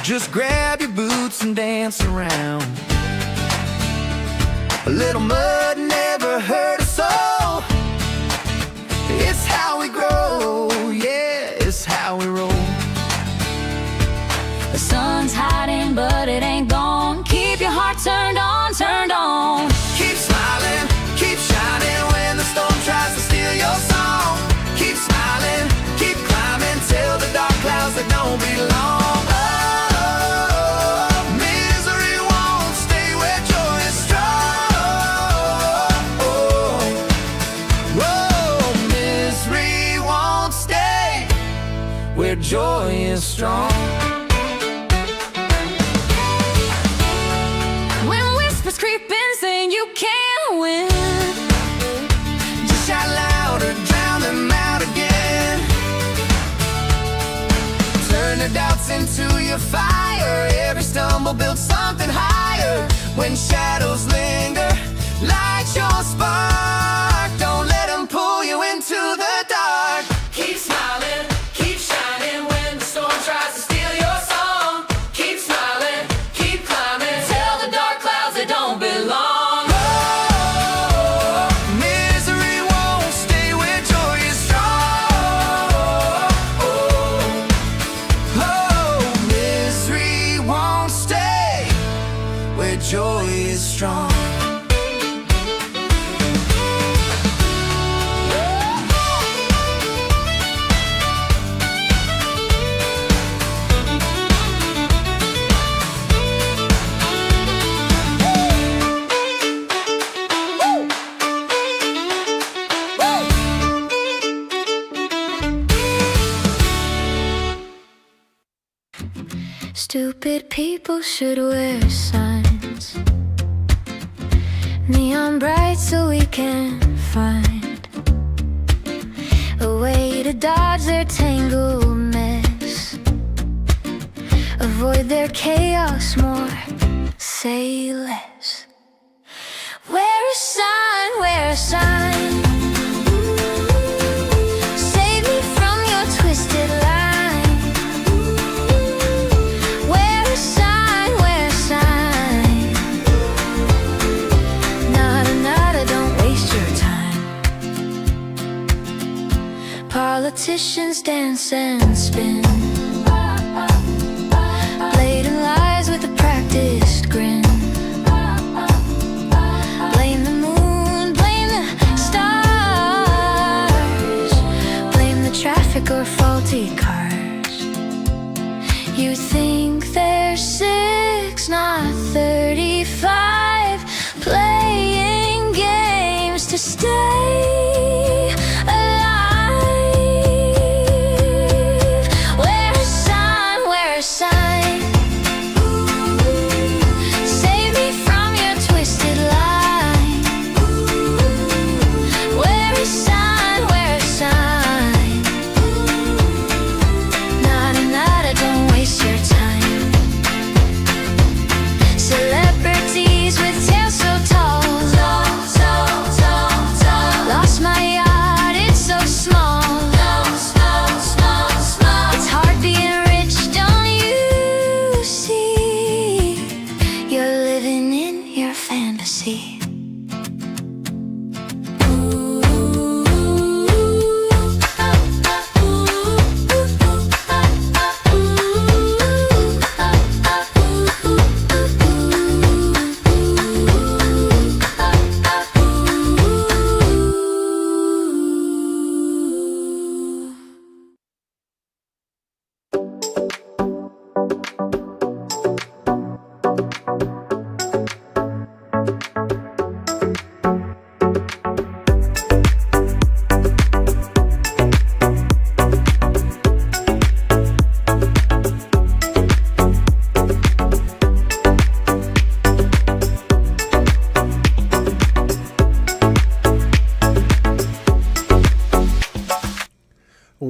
Just grab your boots and dance around. A little mud never hurt a soul. It's how we grow, yeah, it's how we roll. The sun's hiding, but it ain't gone. Keep your heart turned on, turned on. Keep smiling, keep shining when the storm tries to steal your song. Keep smiling, keep climbing till the dark clouds that don't belong. Oh, misery won't stay where joy is strong. Oh, misery won't stay where joy is strong. Creeping, saying you can't win. Just shout louder, drown them out again. Turn the doubts into your fire. Every stumble builds something higher. When shadows linger, light your spark. Don't let them pull you into the dark. Keep smiling, keep shining when the storm tries to steal your song. Keep smiling, keep climbing till the dark clouds that don't belong. Oh, misery won't stay where joy is strong. Oh, misery won't stay where joy is strong. Stupid people should wear signs, neon bright, so we can find a way to dodge their tangled mess, avoid their chaos more, say less. Wear a sign, wear a sign. Save me from your twisted line. Wear a sign, wear a sign. Nada, nada, don't waste your time. Politicians dance and spin, blatant lies with a practiced grin. Blame the moon, blame the stars, blame the traffic or faulty cars. You think they're 6, not 35, playing games to stay alive.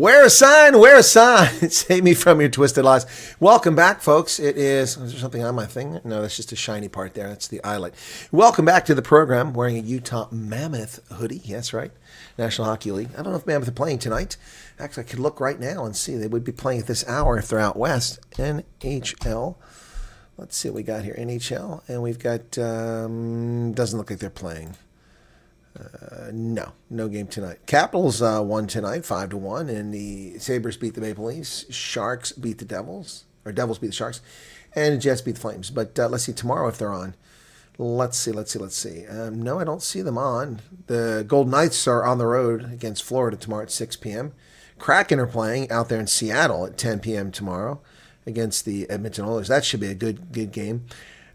Wear a sign, wear a sign. Save me from your twisted lies. Welcome back, folks. Is there something on my thing? No, that's just a shiny part there. That's the eyelet. Welcome back to the program. Wearing a Utah Mammoth hoodie. That's right. National Hockey League. I don't know if Mammoth are playing tonight. Actually, I could look right now and see. They would be playing at this hour if they're out west. NHL. Let's see what we got here. NHL. And we've got, doesn't look like they're playing. No game tonight. Capitals won tonight, 5-1, and the Sabres beat the Maple Leafs. Sharks beat the Devils, or Devils beat the Sharks, and the Jets beat the Flames. But let's see tomorrow if they're on. Let's see. No, I don't see them on. The Golden Knights are on the road against Florida tomorrow at 6 p.m. Kraken are playing out there in Seattle at 10 p.m. tomorrow against the Edmonton Oilers. That should be a good game.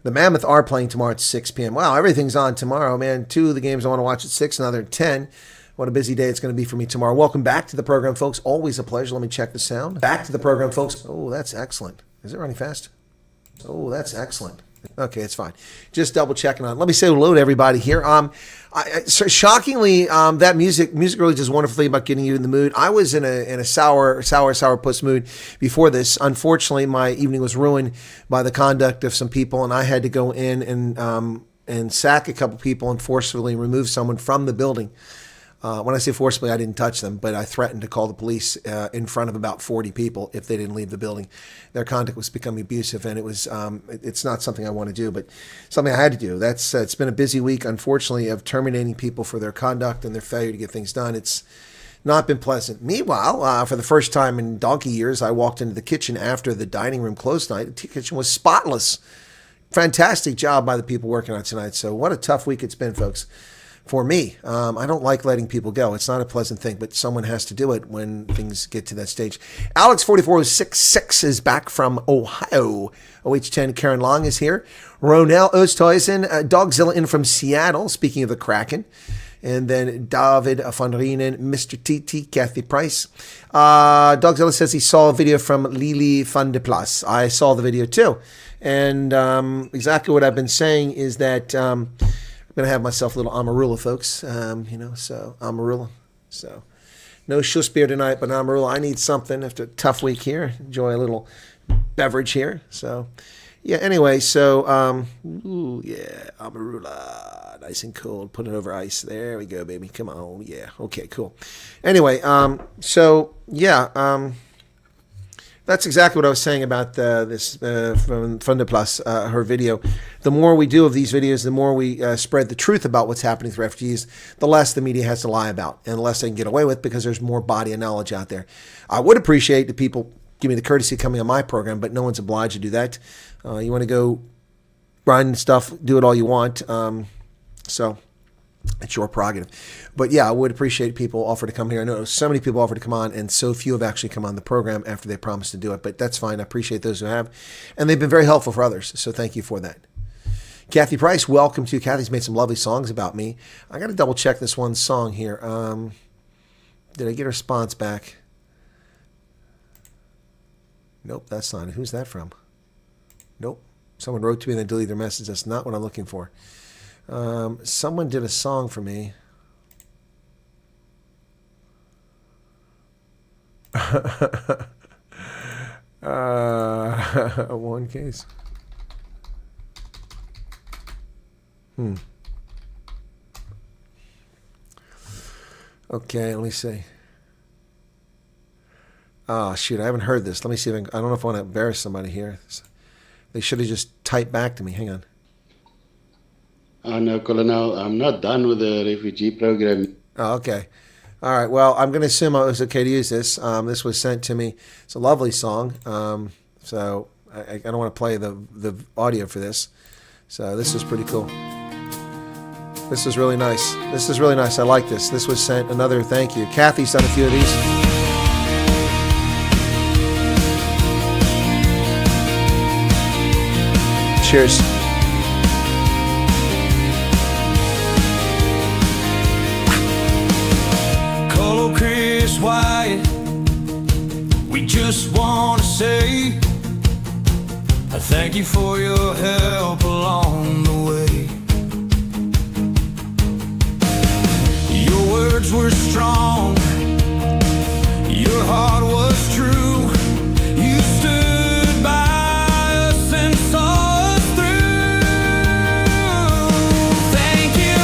The Mammoth are playing tomorrow at 6 p.m. Wow, everything's on tomorrow, man. 2 of the games I want to watch at 6, another at 10. What a busy day it's going to be for me tomorrow. Welcome back to the program, folks. Always a pleasure. Let me check the sound. Back to the program, folks. Oh, that's excellent. Is it running fast? Oh, that's excellent. Okay, it's fine. Just double checking on. Let me say hello to everybody here. Shockingly, that music really does wonderfully about getting you in the mood. I was in a sour puss mood before this. Unfortunately, my evening was ruined by the conduct of some people, and I had to go in and sack a couple people and forcefully remove someone from the building. When I say forcibly, I didn't touch them, but I threatened to call the police in front of about 40 people if they didn't leave the building. Their conduct was becoming abusive, and it's not something I want to do, but something I had to do. It's been a busy week, unfortunately, of terminating people for their conduct and their failure to get things done. It's not been pleasant. Meanwhile, for the first time in donkey years, I walked into the kitchen after the dining room closed tonight. The kitchen was spotless. Fantastic job by the people working on it tonight. So what a tough week it's been, folks. For me, I don't like letting people go. It's not a pleasant thing, but someone has to do it when things get to that stage. Alex44066 is back from Ohio. OH10 Karen Long is here. Ronell Oosthuizen, Dogzilla in from Seattle, speaking of the Kraken. And then David van Rienen, Mr. TT, Kathy Price. Dogzilla says he saw a video from Lili van de Plas. I saw the video too. And exactly what I've been saying is that... I'm going to have myself a little Amarula, folks, so Amarula. So no Schuss beer tonight, but Amarula. I need something after a tough week here. Enjoy a little beverage here. So, yeah, anyway, so, Amarula. Nice and cold. Put it over ice. There we go, baby. Come on. Yeah. Okay, cool. Anyway, that's exactly what I was saying about this from Funda Plus, her video. The more we do of these videos, the more we spread the truth about what's happening to refugees, the less the media has to lie about, and the less they can get away with because there's more body of knowledge out there. I would appreciate the people give me the courtesy of coming on my program, but no one's obliged to do that. You want to go run stuff, do it all you want. So it's your prerogative. But yeah, I would appreciate people offer to come here. I know so many people offer to come on, and so few have actually come on the program after they promised to do it. But that's fine. I appreciate those who have. And they've been very helpful for others. So thank you for that. Kathy Price, welcome to. Kathy's made some lovely songs about me. I got to double check this one song here. Did I get a response back? Nope, that's not it. Who's that from? Nope. Someone wrote to me and then deleted their message. That's not what I'm looking for. Someone did a song for me. One case. Okay, let me see. Oh, shoot, I haven't heard this. Let me see if I don't know if I want to embarrass somebody here. They should have just typed back to me. Hang on. No, Colonel, I'm not done with the refugee program. Oh, okay. All right. Well, I'm going to assume it was okay to use this. This was sent to me. It's a lovely song. So I don't want to play the audio for this. So this is pretty cool. This is really nice. This is really nice. I like this. This was sent. Another thank you. Kathy's done a few of these. Cheers. Call Chris Wyatt. We just want to say I thank you for your help along the way. Your words were strong. Your your heart was true. You stood by us and saw us through. Thank you,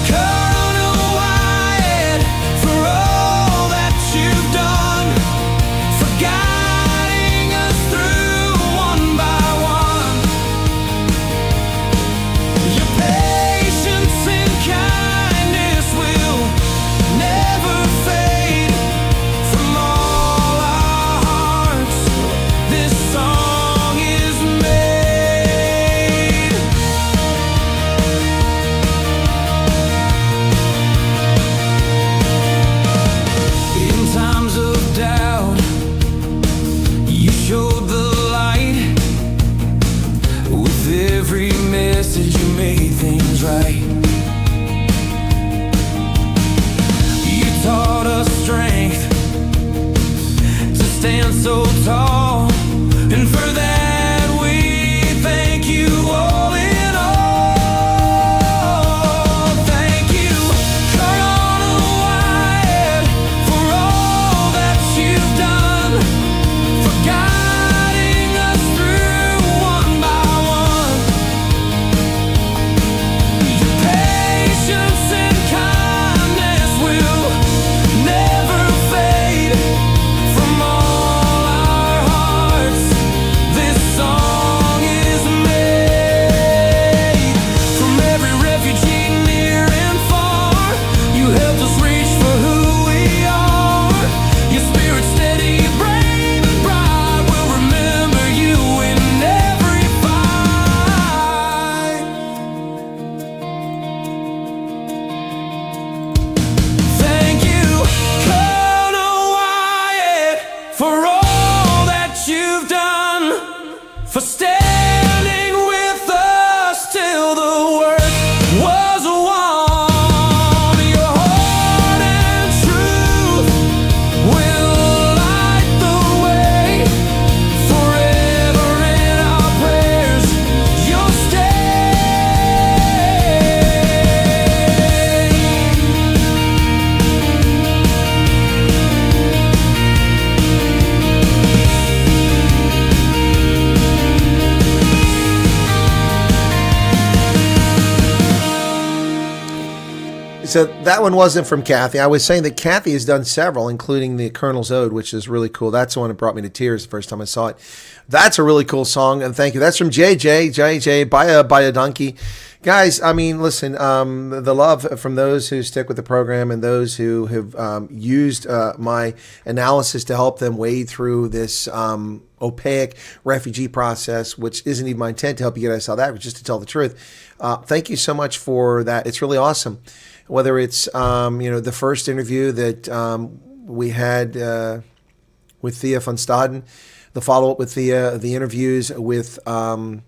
Colonel Wyatt, for all that you've done, for guiding us through one by one. Your patience and kindness will never fade from all our hearts. This song is made. In times of doubt, you showed the light. With every message you made things right. You taught us strength to stand so tall, and for that we thank you all in all. Thank you, Colonel Wyatt, for all that you've done, for guiding us through one by one. Your patience and kindness will never fade from all our hearts. This song is made. From every refugee near and far, you helped us reach for who we are. Your spirit steady, brave and bright, we'll remember you in every fight. Thank you, Colonel Wyatt, for all that you've done, for standing with us till the work was won. Your heart and truth will light the way forever in our prayers. You'll So that one wasn't from Kathy. I was saying that Kathy has done several, including the Colonel's Ode, which is really cool. That's the one that brought me to tears the first time I saw it. That's a really cool song, and thank you. That's from JJ, by a donkey. Guys, I mean, listen, the love from those who stick with the program and those who have used my analysis to help them wade through this opaque refugee process, which isn't even my intent to help you get out of South Africa, just to tell the truth. Thank you so much for that. It's really awesome. Whether it's the first interview that we had with Thea van Staden, the follow-up with Thea, the interviews with the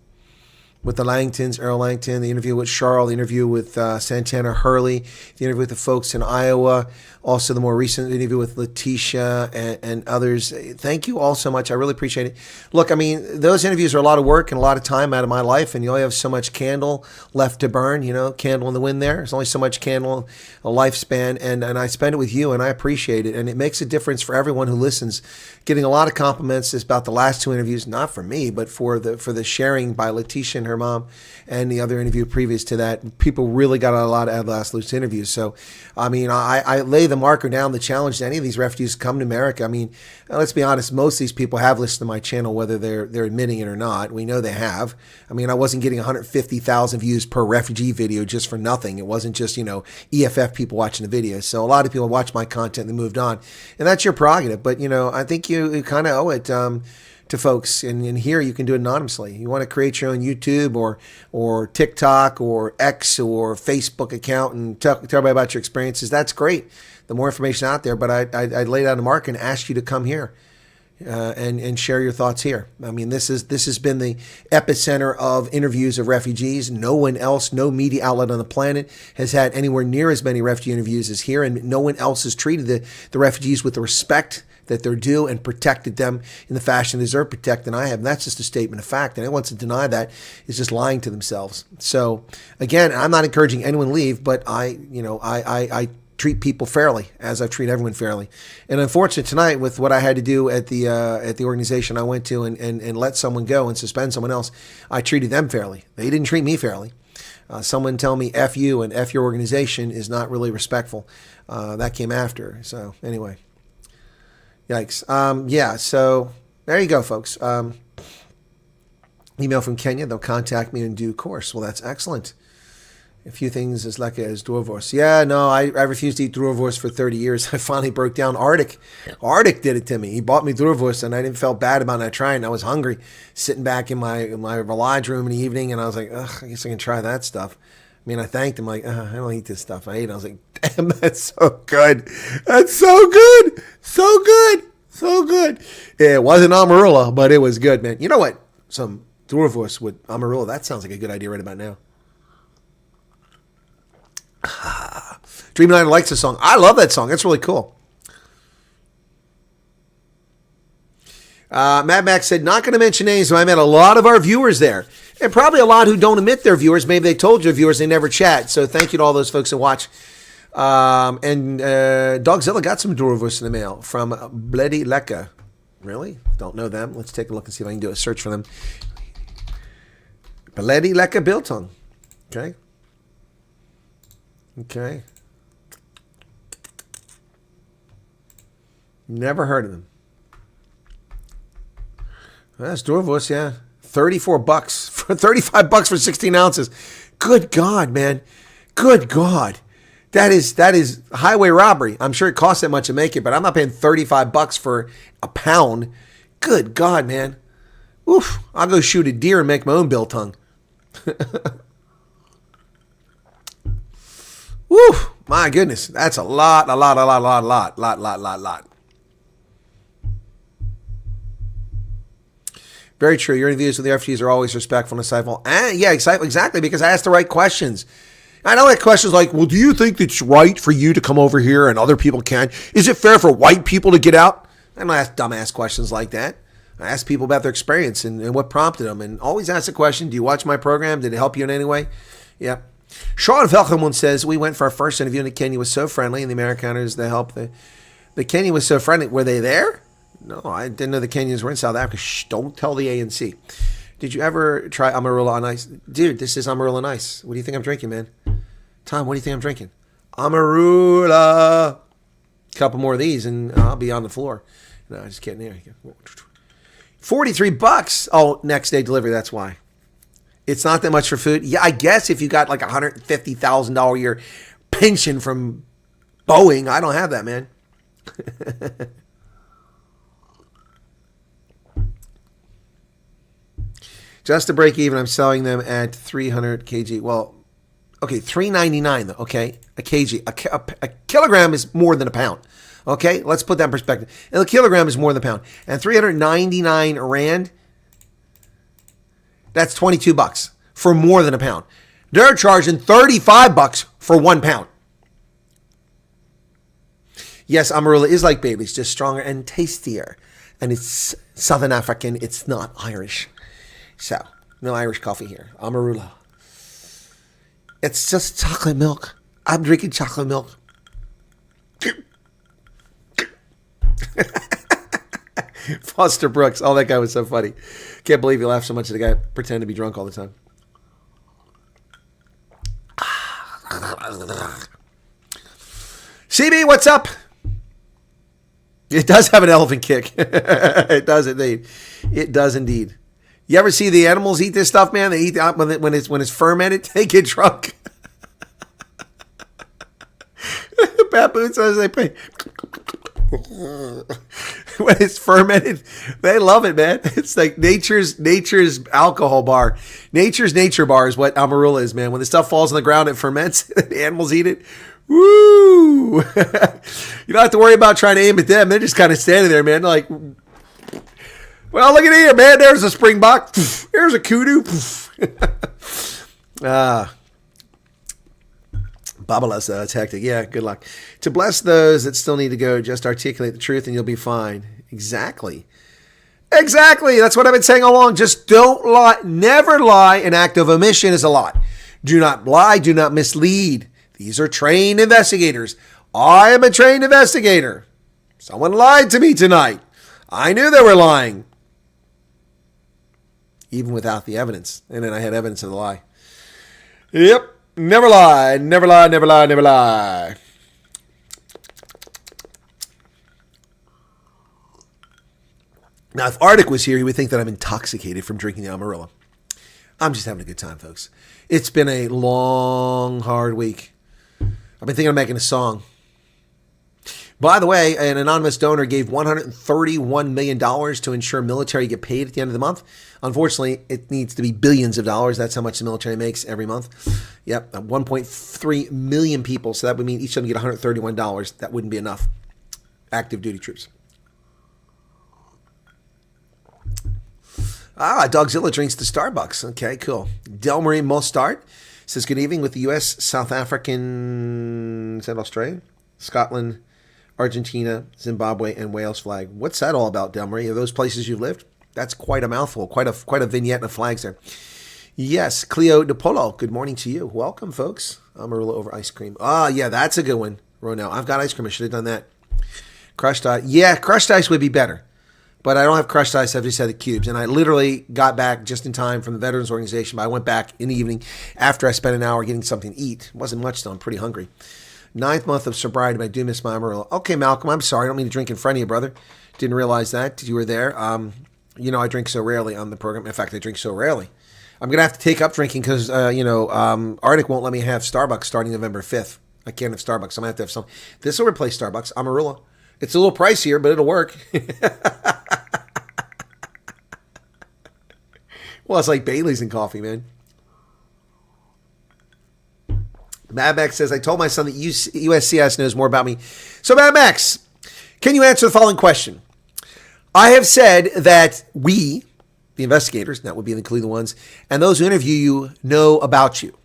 Langtons, Earl Langton, the interview with Charles, the interview with Santana Hurley, the interview with the folks in Iowa, also the more recent interview with Letitia and others. Thank you all so much. I really appreciate it. Look, I mean, those interviews are a lot of work and a lot of time out of my life, and you only have so much candle left to burn, candle in the wind there. There's only so much candle, a lifespan, and I spend it with you, and I appreciate it, and it makes a difference for everyone who listens. Getting a lot of compliments about the last two interviews, not for me, but for the sharing by Letitia and her mom, and the other interview previous to that. People really got a lot out of the last loose interviews. So, I mean, I lay the marker down, the challenge to any of these refugees to come to America. I mean, let's be honest, most of these people have listened to my channel, whether they're admitting it or not. We know they have. I mean, I wasn't getting 150,000 views per refugee video just for nothing. It wasn't just, EFF people watching the videos. So a lot of people watched my content and they moved on. And that's your prerogative. But, I think you kind of owe it to folks, and here you can do it anonymously. You want to create your own YouTube or TikTok or X or Facebook account and tell everybody about your experiences. That's great. The more information out there, but I laid out a mark and asked you to come here and share your thoughts here. I mean, this has been the epicenter of interviews of refugees. No one else, no media outlet on the planet has had anywhere near as many refugee interviews as here, and no one else has treated the refugees with the respect that they're due and protected them in the fashion they deserve protect than I have. And that's just a statement of fact. And anyone wants to deny that is just lying to themselves. So again, I'm not encouraging anyone to leave, but I treat people fairly, as I treat everyone fairly. And unfortunately, tonight, with what I had to do at the organization I went to and let someone go and suspend someone else, I treated them fairly. They didn't treat me fairly. Someone tell me F you and F your organization is not really respectful. That came after. So anyway, yikes. Yeah, so there you go, folks. Email from Kenya. They'll contact me in due course. Well, that's excellent. A few things as like as Dwarvorst. Yeah, no, I refused to eat Dwarvorst for 30 years. I finally broke down. Arctic did it to me. He bought me Dwarvorst, and I didn't feel bad about not trying. I was hungry, sitting back in my lodge room in the evening, and I was like, ugh, I guess I can try that stuff. I mean, I thanked him like, I don't eat this stuff. I ate it. I was like, damn, that's so good. That's so good. So good. So good. It wasn't Amarula, but it was good, man. You know what? Some Dwarvorst with Amarula. That sounds like a good idea right about now. Dreamliner likes the song. I love that song. It's really cool. Mad Max said, not going to mention names, but I met a lot of our viewers there. And probably a lot who don't admit they're viewers. Maybe they told your viewers they never chat. So thank you to all those folks that watch. And Dogzilla got some Dwarvorst in the mail from Bledy Leka. Really? Don't know them. Let's take a look and see if I can do a search for them. Bledy Leka Biltong. Okay. Okay. Never heard of them. That's Dwarvorst, yeah. $34 for $35 for 16 ounces. Good God, man. Good God. That is highway robbery. I'm sure it costs that much to make it, but I'm not paying $35 for a pound. Good God, man. Oof. I'll go shoot a deer and make my own biltong. Woo! My goodness, that's a lot. Very true. Your interviews with the refugees are always respectful and insightful. Yeah, exactly, because I asked the right questions. I don't like questions like, well, do you think it's right for you to come over here and other people can't? Is it fair for white people to get out? I don't ask dumbass questions like that. I ask people about their experience and what prompted them, and always ask the question, do you watch my program? Did it help you in any way? Yeah. Sean Velkemoon says, we went for our first interview and Kenya was so friendly, and the Amerikaners that helped. The Kenya was so friendly. Were they there? No, I didn't know the Kenyans were in South Africa. Shh, don't tell the ANC. Did you ever try Amarula on ice? Dude, this is Amarula on ice. What do you think I'm drinking, man? Tom, what do you think I'm drinking? Amarula. Couple more of these and I'll be on the floor. No, just kidding. There you go. $43. Oh, next day delivery. That's why. It's not that much for food. Yeah, I guess if you got like $150,000 a year pension from Boeing, I don't have that, man. Just to break even, I'm selling them at 300 kg. Well, okay, $3.99 though. Okay, a kg, a kilogram is more than a pound. Okay, let's put that in perspective. And a kilogram is more than a pound. And 399 rand. That's $22 for more than a pound. They're charging $35 for 1 pound. Yes, Amarula is like Bailey's, just stronger and tastier. And it's Southern African. It's not Irish. So, no Irish coffee here. Amarula. It's just chocolate milk. I'm drinking chocolate milk. Foster Brooks. Oh, that guy was so funny. Can't believe he laughed so much at the guy pretending to be drunk all the time. CB, what's up? It does have an elephant kick. It does indeed. It does indeed. You ever see the animals eat this stuff, man? They eat when it's fermented. They get drunk. Baboons, as they play. When it's fermented, they love it, man. It's like nature's alcohol bar. Nature's nature bar is what Amarula is, man. When the stuff falls on the ground, it ferments. The animals eat it. Woo! You don't have to worry about trying to aim at them. They're just kind of standing there, man. Like, well, look at here, man. There's a springbok. There's a kudu. Babalas, it's hectic. Yeah, good luck. To bless those that still need to go, just articulate the truth and you'll be fine. Exactly. Exactly. That's what I've been saying all along. Just don't lie. Never lie. An act of omission is a lie. Do not lie. Do not mislead. These are trained investigators. I am a trained investigator. Someone lied to me tonight. I knew they were lying. Even without the evidence. And then I had evidence of the lie. Yep. Never lie. Never lie. Never lie. Never lie. Now, if Arctic was here, he would think that I'm intoxicated from drinking the Amarillo. I'm just having a good time, folks. It's been a long, hard week. I've been thinking of making a song. By the way, an anonymous donor gave $131 million to ensure military get paid at the end of the month. Unfortunately, it needs to be billions of dollars. That's how much the military makes every month. Yep, 1.3 million people. So that would mean each of them get $131. That wouldn't be enough. Active duty troops. Dogzilla drinks the Starbucks. Okay, cool. Delmarie Mostart says, good evening with the U.S., South African, is that Australia? Scotland, Argentina, Zimbabwe, and Wales flag. What's that all about, Delmarie? Are those places you've lived? That's quite a mouthful. Quite a vignette of flags there. Yes, Cleo DePolo, good morning to you. Welcome, folks. Amarillo over ice cream. Yeah, that's a good one, Ronell. I've got ice cream. I should have done that. Crushed ice. Yeah, crushed ice would be better. But I don't have crushed ice. I've just had the cubes. And I literally got back just in time from the Veterans Organization. But I went back in the evening after I spent an hour getting something to eat. It wasn't much, though. I'm pretty hungry. 9th month of sobriety, but I do miss my Amarillo. Okay, Malcolm, I'm sorry. I don't mean to drink in front of you, brother. Didn't realize that. You were there. I drink so rarely on the program. In fact, I drink so rarely. I'm going to have to take up drinking because, Arctic won't let me have Starbucks starting November 5th. I can't have Starbucks. I'm going to have some. This will replace Starbucks. Amarillo. It's a little pricier, but it'll work. Well, it's like Bailey's and coffee, man. Mad Max says, I told my son that USCIS knows more about me. So, Mad Max, can you answer the following question? I have said that we, the investigators, that would be including the ones, and those who interview you know about you.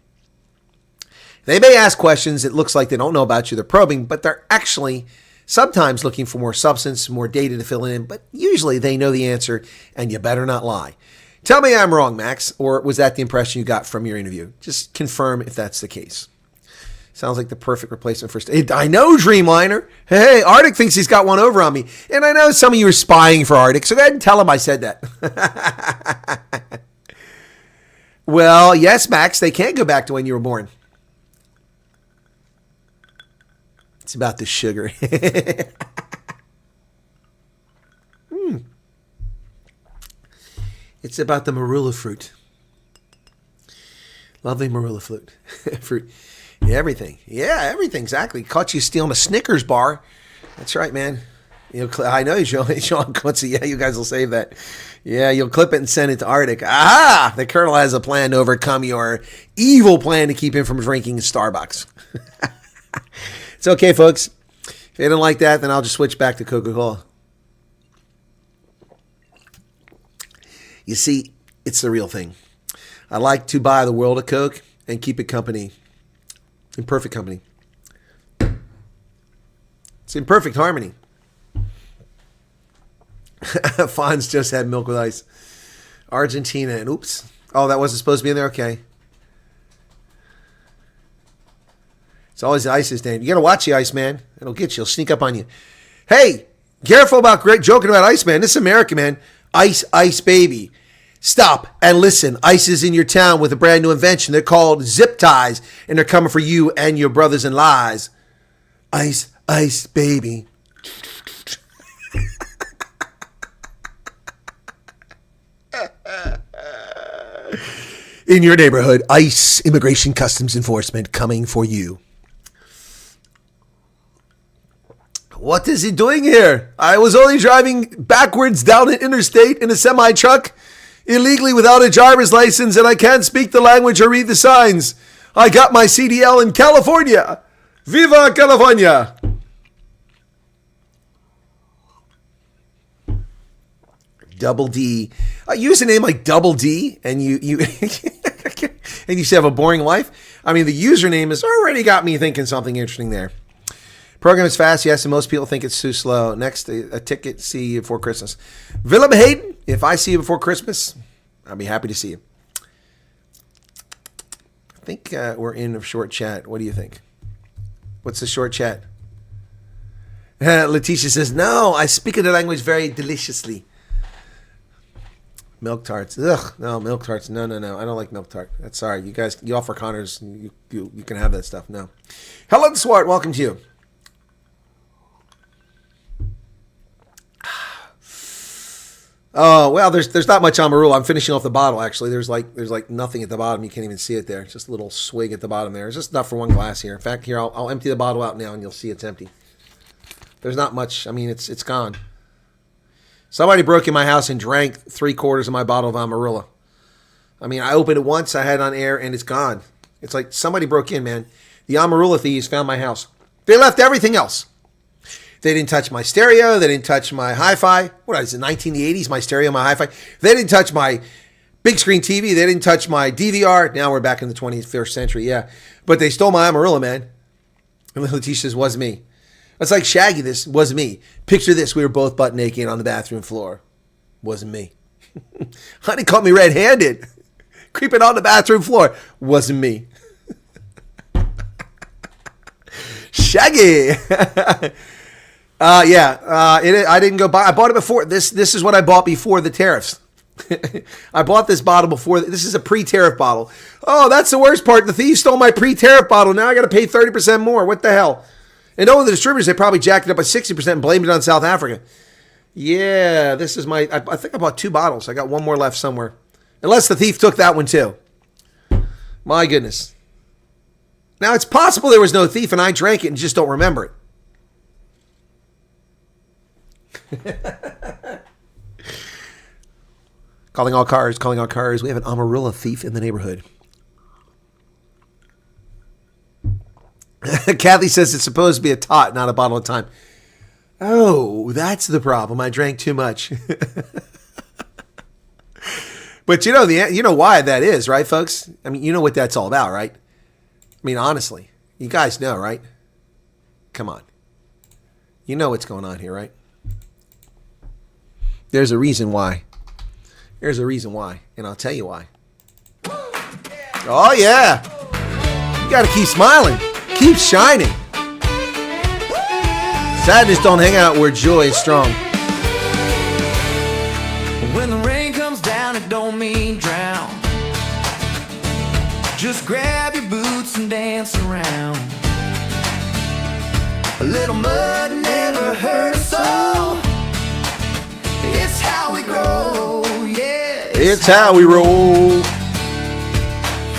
They may ask questions. It looks like they don't know about you. They're probing, but they're actually sometimes looking for more substance, more data to fill in. But usually they know the answer, and you better not lie. Tell me I'm wrong, Max, or was that the impression you got from your interview? Just confirm if that's the case. Sounds like the perfect replacement for... I know, Dreamliner. Hey, Arctic thinks he's got one over on me. And I know some of you are spying for Arctic, so go ahead and tell him I said that. Well, yes, Max, they can't go back to when you were born. It's about the sugar. It's about the marula fruit. Lovely marula fruit. Yeah, everything. Yeah, everything, exactly. Caught you stealing a Snickers bar. That's right, man. I know, Sean Quincy. Yeah, you guys will save that. Yeah, you'll clip it and send it to Arctic. Ah, the Colonel has a plan to overcome your evil plan to keep him from drinking Starbucks. It's okay, folks. If you didn't like that, then I'll just switch back to Coca-Cola. You see, it's the real thing. I like to buy the world of Coke and keep it company. In perfect company. It's in perfect harmony. Fonz just had milk with ice. Argentina and oops. Oh, that wasn't supposed to be in there? Okay. It's always the ice's name. You got to watch the ice, man. It'll get you. It'll sneak up on you. Hey, careful about joking about ice, man. This is America, man. Ice, ice, baby. Stop and listen. ICE is in your town with a brand new invention. They're called zip ties, and they're coming for you and your brothers in lies. Ice, ice, baby. In your neighborhood, ICE, Immigration Customs Enforcement, coming for you. What is he doing here? I was only driving backwards down an interstate in a semi-truck. Illegally without a driver's license, and I can't speak the language or read the signs. I got my CDL in California. Viva California! Double D. Use a name like Double D, and you and you say have a boring life. I mean, the username has already got me thinking something interesting there. Program is fast, yes, and most people think it's too slow. Next, a ticket, see you before Christmas. Willem Hayden, if I see you before Christmas, I'll be happy to see you. I think we're in a short chat. What do you think? What's the short chat? Letitia says, no, I speak the language very deliciously. Milk tarts. Ugh, no, milk tarts. No. I don't like milk tart. That's sorry. You guys, you offer Connors. You can have that stuff. No. Helen Swart, welcome to you. Oh, well, there's not much Amarula. I'm finishing off the bottle, actually. There's like nothing at the bottom. You can't even see it there. It's just a little swig at the bottom there. It's just enough for one glass here. In fact, here, I'll empty the bottle out now, and you'll see it's empty. There's not much. I mean, it's gone. Somebody broke in my house and drank 3/4 of my bottle of Amarula. I mean, I opened it once, I had it on air, and it's gone. It's like somebody broke in, man. The Amarula thieves found my house. They left everything else. They didn't touch my stereo. They didn't touch my hi-fi. What is it, 1980s, my stereo, my hi-fi. They didn't touch my big screen TV. They didn't touch my DVR. Now we're back in the 21st century, yeah. But they stole my Amarula, man. And Letitia says, was me. It's like Shaggy, this was me. Picture this, we were both butt naked on the bathroom floor. Wasn't me. Honey caught me red-handed. Creeping on the bathroom floor. Wasn't me. Shaggy. I didn't go buy. I bought it before. This is what I bought before the tariffs. I bought this bottle before. This is a pre-tariff bottle. Oh, that's the worst part. The thieves stole my pre-tariff bottle. Now I got to pay 30% more. What the hell? And over the distributors, they probably jacked it up by 60% and blamed it on South Africa. Yeah, this is my... I think I bought 2 bottles. I got one more left somewhere. Unless the thief took that one too. My goodness. Now, it's possible there was no thief and I drank it and just don't remember it. Calling all cars, calling all cars. We have an Amarula thief in the neighborhood. Kathy says it's supposed to be a tot, not a bottle of time. Oh, that's the problem. I drank too much. But you know why that is, right, folks? I mean, you know what that's all about, right? I mean, honestly, you guys know, right? Come on. You know what's going on here, right? There's a reason why. There's a reason why, and I'll tell you why. Oh, yeah. You got to keep smiling. Keep shining. Sadness don't hang out where joy is strong. When the rain comes down, it don't mean drown. Just grab your boots and dance around. A little mud never hurt us so. It's how we grow, yeah. It's how we roll.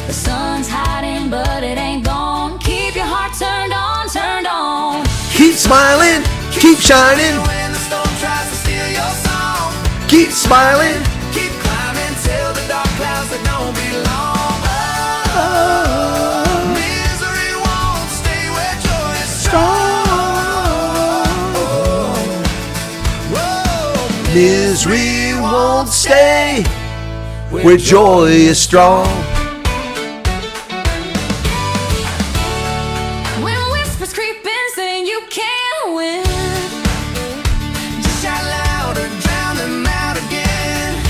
The sun's hiding, but it ain't gone. Keep your heart turned on, turned on. Keep smiling, keep shining. When the storm tries to steal your song, Keep smiling. keep climbing till the dark clouds that don't belong. Misery won't stay where joy is strong. Whoa, Misery won't stay where joy is strong. When whispers creep in, saying you can't win. just shout louder, drown them out again.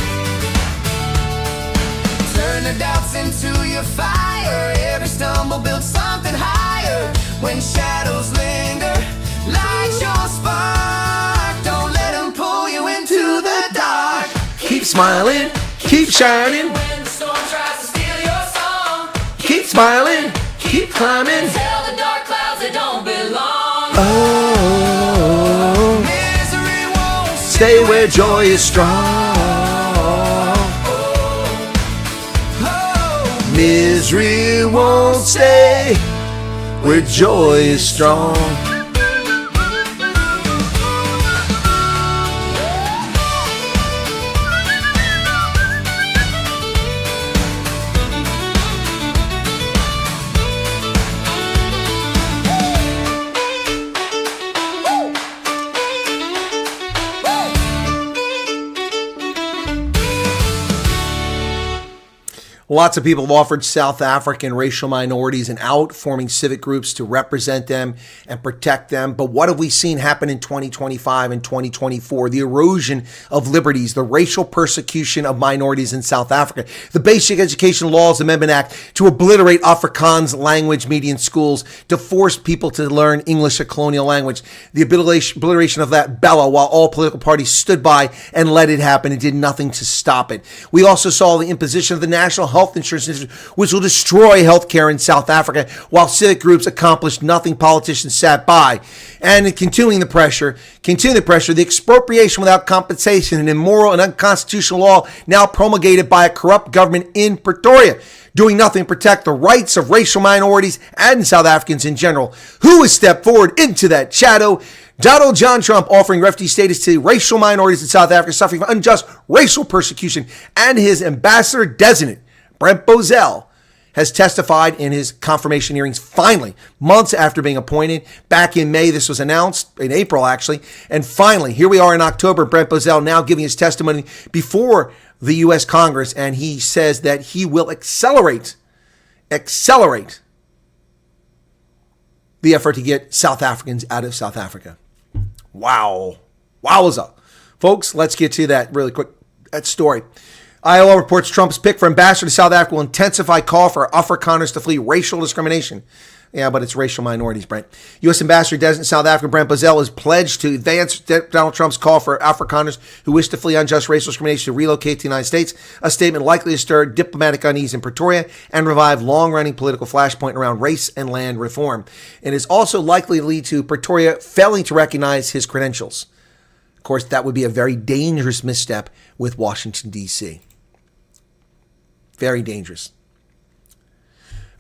Turn the doubts into your fire. Every stumble builds something higher. When shadows linger, light your spark. Don't let them pull you into the dark. Keep smiling, keep shining. When the storm tries to steal your song, Keep smiling, keep climbing. tell the dark clouds they don't belong. Oh, Misery won't stay where joy is strong. Oh, Misery won't stay where joy is strong. Lots of people have offered South African racial minorities an out, forming civic groups to represent them and protect them. But what have we seen happen in 2025 and 2024? The erosion of liberties, the racial persecution of minorities in South Africa, the Basic Education Laws Amendment Act to obliterate Afrikaans language media in schools, to force people to learn English, a colonial language, the obliteration of that Bella, while all political parties stood by and let it happen and did nothing to stop it. We also saw the imposition of the National Health Insurance Institute, which will destroy healthcare in South Africa, while civic groups accomplished nothing. Politicians sat by. And continuing the pressure, the expropriation without compensation, an immoral and unconstitutional law now promulgated by a corrupt government in Pretoria, doing nothing to protect the rights of racial minorities and South Africans in general. Who has stepped forward into that shadow? Donald John Trump offering refugee status to racial minorities in South Africa suffering from unjust racial persecution, and his ambassador designate, Brent Bozell, has testified in his confirmation hearings, finally, months after being appointed. Back in May, this was announced, in April actually, and finally, here we are in October, Brent Bozell now giving his testimony before the U.S. Congress, and he says that he will accelerate the effort to get South Africans out of South Africa. Wow. Wowza. Folks, let's get to that really quick, that story. IOL reports Trump's pick for ambassador to South Africa will intensify call for Afrikaners to flee racial discrimination. Yeah, but it's racial minorities, Brent. U.S. Ambassador designate South Africa Brent Bozell is pledged to advance Donald Trump's call for Afrikaners who wish to flee unjust racial discrimination to relocate to the United States, a statement likely to stir diplomatic unease in Pretoria and revive long-running political flashpoint around race and land reform. It is also likely to lead to Pretoria failing to recognize his credentials. Of course, that would be a very dangerous misstep with Washington, D.C. Very dangerous.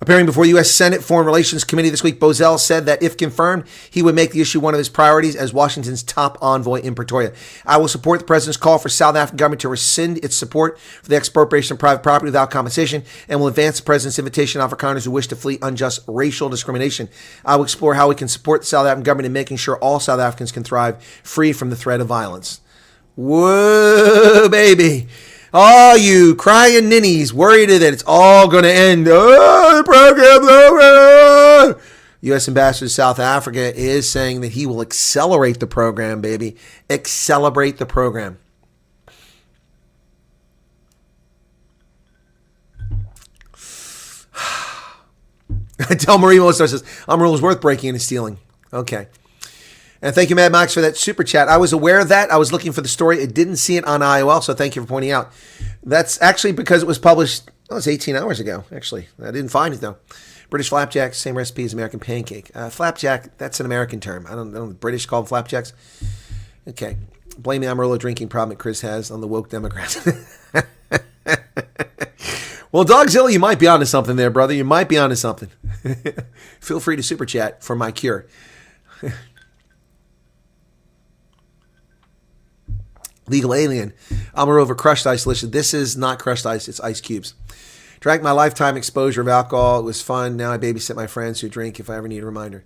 Appearing before the U.S. Senate Foreign Relations Committee this week, Bozell said that if confirmed, he would make the issue one of his priorities as Washington's top envoy in Pretoria. I will support the president's call for South African government to rescind its support for the expropriation of private property without compensation, and will advance the president's invitation to Afrikaners who wish to flee unjust racial discrimination. I will explore how we can support the South African government in making sure all South Africans can thrive free from the threat of violence. Whoa, baby. All you crying ninnies worried that it's all going to end. Oh, the program's over. U.S. Ambassador to South Africa is saying that he will accelerate the program, baby. Accelerate the program. Tell Marie Mostar says, Amarillo's worth breaking and stealing. Okay. And thank you, Mad Max, for that super chat. I was aware of that. I was looking for the story. It didn't see it on IOL, so thank you for pointing out. That's actually because it was published, it was 18 hours ago, actually. I didn't find it, though. British flapjack, same recipe as American pancake. Flapjack, that's an American term. I don't know, the British call them flapjacks. Okay. Blame the Amarillo drinking problem that Chris has on the woke Democrats. Well, Dogzilla, you might be onto something there, brother. You might be onto something. Feel free to super chat for my cure. Legal Alien. Amarillo over crushed ice. Listen, this is not crushed ice. It's ice cubes. Drank my lifetime exposure of alcohol. It was fun. Now I babysit my friends who drink if I ever need a reminder.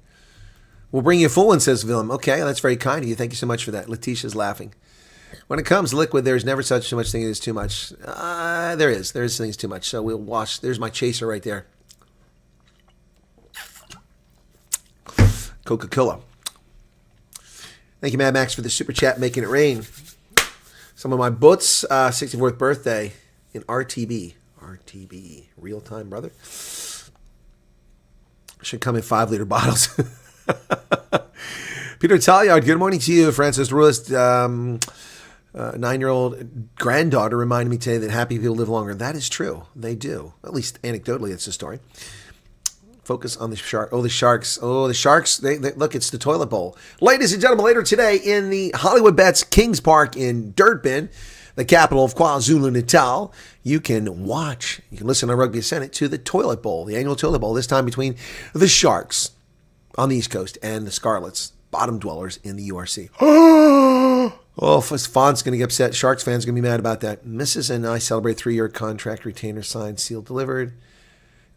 We'll bring you a full one, says Willem. Okay, that's very kind of you. Thank you so much for that. Letitia's laughing. When it comes to liquid, there's never such too much thing as too much. There is. There is things too much. So we'll wash. There's my chaser right there. Coca-Cola. Thank you, Mad Max, for the super chat, making it rain. Some of my boots, 64th birthday in RTB. RTB, real time, brother. Should come in 5-liter bottles. Peter Talliard, good morning to you. Francis Ruist, 9-year-old granddaughter reminded me today that happy people live longer. That is true. They do. At least anecdotally, it's a story. Focus on the shark. Oh, the sharks. Oh, the sharks. They look, it's the toilet bowl. Ladies and gentlemen, later today in the Hollywood Bets Kings Park in Durban, the capital of KwaZulu-Natal, you can listen on Rugby Senate to the toilet bowl, the annual toilet bowl, this time between the Sharks on the East Coast and the Scarlets, bottom dwellers in the URC. Oh, Fawn's going to get upset. Sharks fans going to be mad about that. Mrs. and I celebrate 3-year contract, retainer signed, sealed, delivered.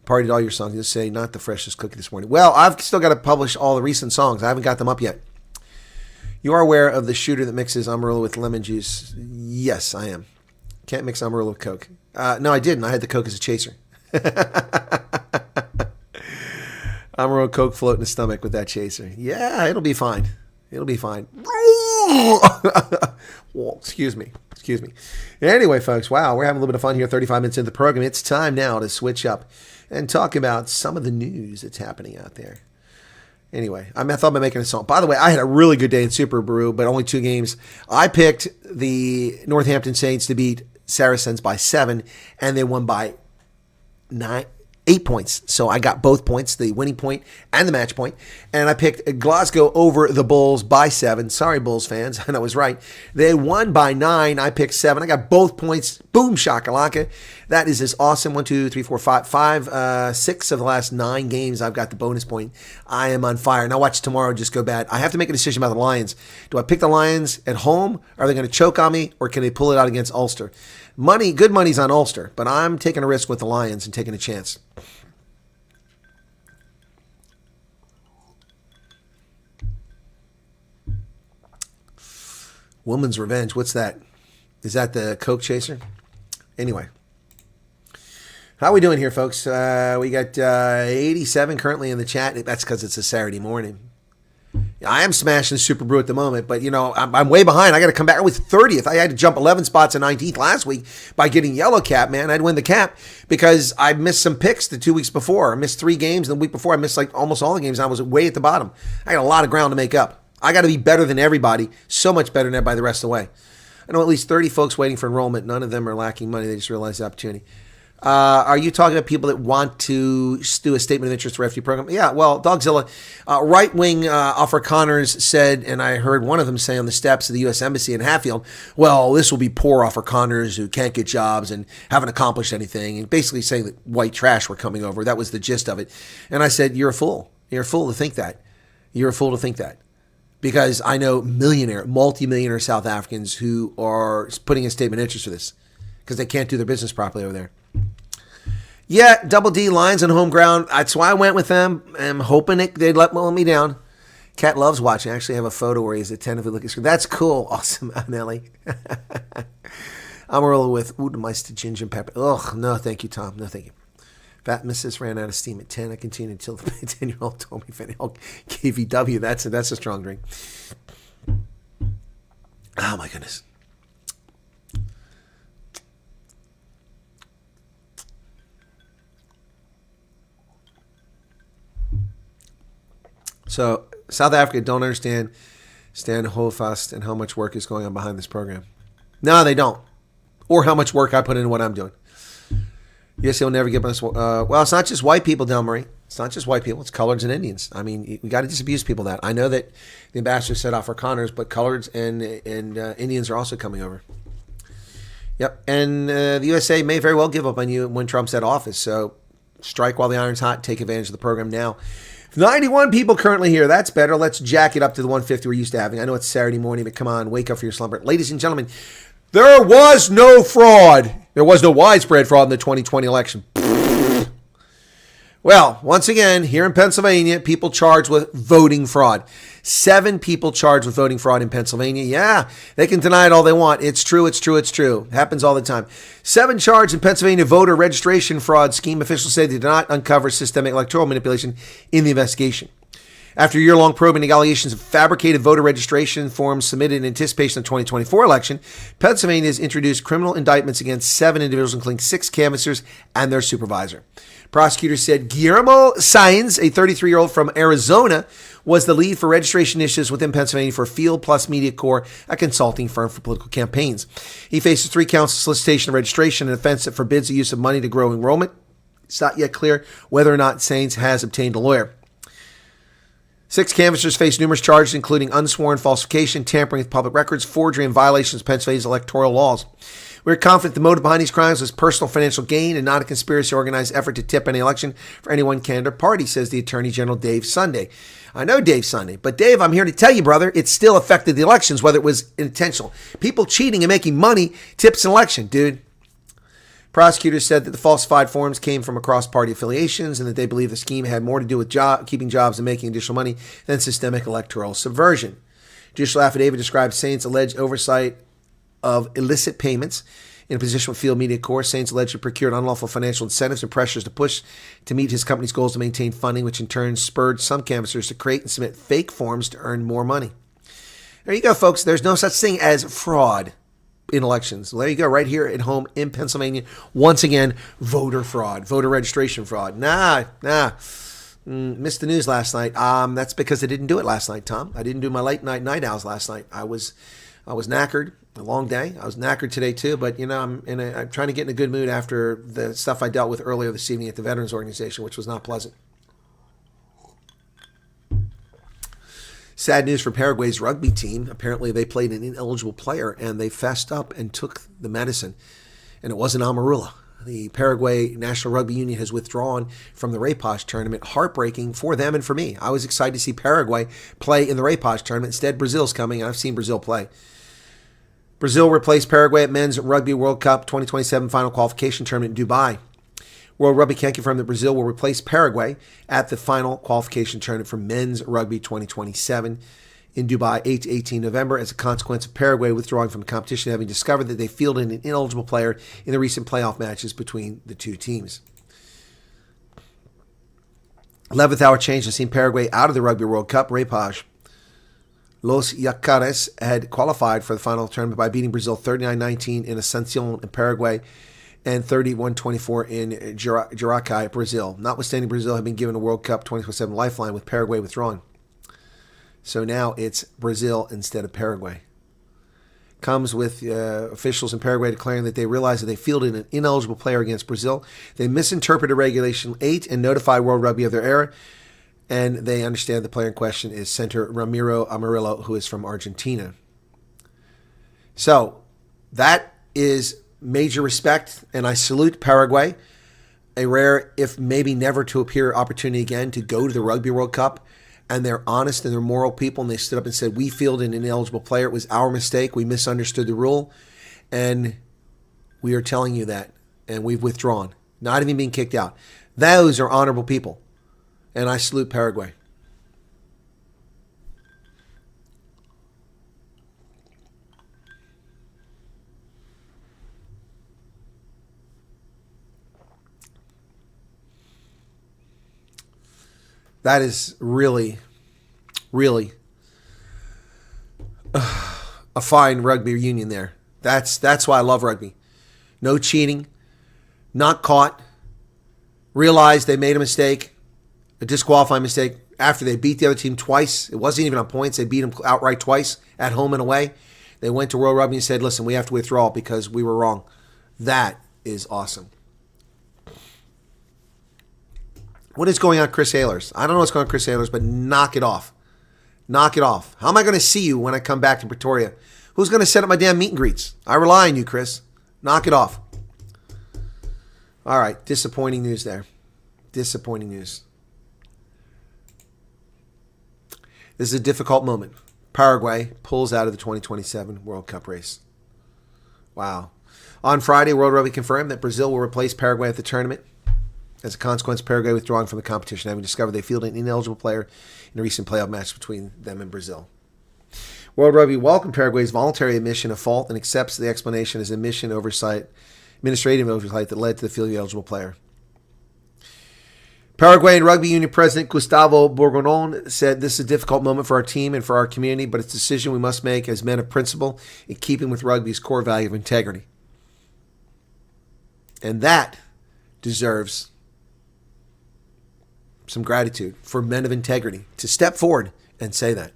Partied all your songs. You say, not the freshest cookie this morning. Well, I've still got to publish all the recent songs. I haven't got them up yet. You are aware of the shooter that mixes Amarillo with lemon juice? Yes, I am. Can't mix Amarillo with Coke. No, I didn't. I had the Coke as a chaser. I'm a Coke float in the stomach with that chaser. Yeah, it'll be fine. It'll be fine. Well, excuse me. Anyway, folks, wow, we're having a little bit of fun here. 35 minutes into the program. It's time now to switch up and talk about some of the news that's happening out there. Anyway, I thought about making a song. By the way, I had a really good day in Super Brew, but only 2 games. I picked the Northampton Saints to beat Saracens by 7, and they won by 8 points. So I got both points, the winning point and the match point. And I picked Glasgow over the Bulls by 7. Sorry, Bulls fans. And I was right. They won by 9. I picked 7. I got both points. Boom, shakalaka. That is just awesome. 1, 2, 3, 4, 5, 6 of the last 9 games. I've got the bonus point. I am on fire. Now watch tomorrow just go bad. I have to make a decision about the Lions. Do I pick the Lions at home? Are they going to choke on me? Or can they pull it out against Ulster? Good money's on Ulster, but I'm taking a risk with the Lions and taking a chance. Woman's Revenge. What's that? Is that the Coke chaser? Anyway. How are we doing here, folks? We got 87 currently in the chat. That's because it's a Saturday morning. I am smashing Super Brew at the moment, but, I'm way behind. I got to come back. I was 30th. I had to jump 11 spots to 19th last week by getting yellow cap, man. I'd win the cap because I missed some picks the 2 weeks before. I missed 3 games. The week before, I missed almost all the games. And I was way at the bottom. I got a lot of ground to make up. I got to be better than everybody, so much better than everybody the rest of the way. I know at least 30 folks waiting for enrollment. None of them are lacking money. They just realized the opportunity. Are you talking about people that want to do a statement of interest for refugee program? Yeah, well, Dogzilla, right-wing Afrikaners said, and I heard one of them say on the steps of the U.S. Embassy in Hatfield, well, this will be poor Afrikaners who can't get jobs and haven't accomplished anything, and basically saying that white trash were coming over. That was the gist of it. And I said, you're a fool. You're a fool to think that. You're a fool to think that. Because I know multi-millionaire South Africans who are putting in statement of interest for this because they can't do their business properly over there. Yeah, Double D, Lions on home ground. That's why I went with them. I'm hoping they'd let me down. Cat loves watching. I actually have a photo where he's attentively looking at screen. That's cool. Awesome, Nelly. I'm rolling with Udemeister ginger and pepper. Ugh, no, thank you, Tom. No, thank you. Fat Missus ran out of steam at 10. I continued until the 10-year-old told me Fanny Hulk KVW. That's a strong drink. Oh, my goodness. So, South Africa don't understand Stan Hofast and how much work is going on behind this program. No, they don't. Or how much work I put into what I'm doing. Yes, he'll never give us. Well, it's not just white people, Del Marie. It's not just white people. It's coloreds and Indians. I mean, we got to disabuse people of that. I know that the ambassador said Afrikaners, but coloreds and Indians are also coming over. Yep. And the USA may very well give up on you when Trump's at office. So strike while the iron's hot. Take advantage of the program now. 91 people currently here. That's better. Let's jack it up to the 150 we're used to having. I know it's Saturday morning, but come on, wake up for your slumber. Ladies and gentlemen, there was no fraud. There was no widespread fraud in the 2020 election. Well, once again, here in Pennsylvania, people charged with voting fraud. 7 people charged with voting fraud in Pennsylvania. Yeah, they can deny it all they want. It's true, it's true, it's true. It happens all the time. 7 charged in Pennsylvania voter registration fraud scheme. Officials say they did not uncover systemic electoral manipulation in the investigation. After a year-long probe into allegations of fabricated voter registration forms submitted in anticipation of the 2024 election, Pennsylvania has introduced criminal indictments against 7 individuals, including 6 canvassers and their supervisor. Prosecutors said Guillermo Saenz, a 33-year-old from Arizona, was the lead for registration initiatives within Pennsylvania for Field Plus Media Corps, a consulting firm for political campaigns. He faces 3 counts of solicitation of registration, an offense that forbids the use of money to grow enrollment. It's not yet clear whether or not Saenz has obtained a lawyer. 6 canvassers face numerous charges, including unsworn falsification, tampering with public records, forgery, and violations of Pennsylvania's electoral laws. We're confident the motive behind these crimes was personal financial gain and not a conspiracy organized effort to tip any election for any one candidate or party, says the Attorney General Dave Sunday. I know Dave Sunday, but Dave, I'm here to tell you, brother, it still affected the elections, whether it was intentional. People cheating and making money tips an election, dude. Prosecutors said that the falsified forms came from across-party affiliations and that they believe the scheme had more to do with keeping jobs and making additional money than systemic electoral subversion. Judicial affidavit describes Saints' alleged oversight of illicit payments In a position with Field Media Corps, Saints allegedly procured unlawful financial incentives and pressures to push to meet his company's goals to maintain funding, which in turn spurred some canvassers to create and submit fake forms to earn more money. There you go, folks. There's no such thing as fraud in elections. There you go, right here at home in Pennsylvania. Once again, voter fraud, voter registration fraud. Missed the news last night. That's because I didn't do it last night, Tom. I didn't do my late night owls last night. I was knackered. A long day. I was knackered today too, but I'm trying to get in a good mood after the stuff I dealt with earlier this evening at the Veterans Organization, which was not pleasant. Sad news for Paraguay's rugby team. Apparently they played an ineligible player and they fessed up and took the medicine. And it wasn't Amarula. The Paraguay National Rugby Union has withdrawn from the Repage tournament. Heartbreaking for them and for me. I was excited to see Paraguay play in the Repage tournament. Instead, Brazil's coming. I've seen Brazil play. Brazil replaced Paraguay at Men's Rugby World Cup 2027 final qualification tournament in Dubai. World Rugby can confirm that Brazil will replace Paraguay at the final qualification tournament for Men's Rugby 2027 in Dubai, 8 to 18 November, as a consequence of Paraguay withdrawing from the competition, having discovered that they fielded an ineligible player in the recent playoff matches between the two teams. 11th hour change has seen Paraguay out of the Rugby World Cup. Repage. Los Yacares had qualified for the final tournament by beating Brazil 39-19 in Asunción in Paraguay and 31-24 in Jaraicá, Brazil. Notwithstanding, Brazil had been given a World Cup 2027 lifeline with Paraguay withdrawn. So now it's Brazil instead of Paraguay. Comes with officials in Paraguay declaring that they realized that they fielded an ineligible player against Brazil. They misinterpreted Regulation 8 and notified World Rugby of their error. And they understand the player in question is center Ramiro Amarillo, who is from Argentina. So that is major respect, and I salute Paraguay. A rare, if maybe never to appear opportunity again to go to the Rugby World Cup. And they're honest and they're moral people, and they stood up and said, we fielded an ineligible player. It was our mistake. We misunderstood the rule, and we are telling you that, and we've withdrawn, not even being kicked out. Those are honorable people, and I salute Paraguay. That is really, really a fine rugby union there. That's why I love rugby. No cheating, not caught, realized they made a mistake, a disqualifying mistake after they beat the other team twice. It wasn't even on points. They beat them outright twice, at home and away. They went to World Rugby and said, listen, we have to withdraw because we were wrong. That is awesome. What is going on, Chris Ehlers? I don't know what's going on, Chris Ehlers, but knock it off. Knock it off. How am I going to see you when I come back to Pretoria? Who's going to set up my damn meet and greets? I rely on you, Chris. Knock it off. All right. Disappointing news there. Disappointing news. This is a difficult moment. Paraguay pulls out of the 2027 World Cup race. Wow. On Friday, World Rugby confirmed that Brazil will replace Paraguay at the tournament. As a consequence, Paraguay withdrawing from the competition, having discovered they fielded an ineligible player in a recent playoff match between them and Brazil. World Rugby welcomed Paraguay's voluntary admission of fault and accepts the explanation as administrative oversight that led to the fielding eligible player. Paraguayan Rugby Union President Gustavo Borgonon said, this is a difficult moment for our team and for our community, but it's a decision we must make as men of principle in keeping with rugby's core value of integrity. And that deserves some gratitude for men of integrity to step forward and say that.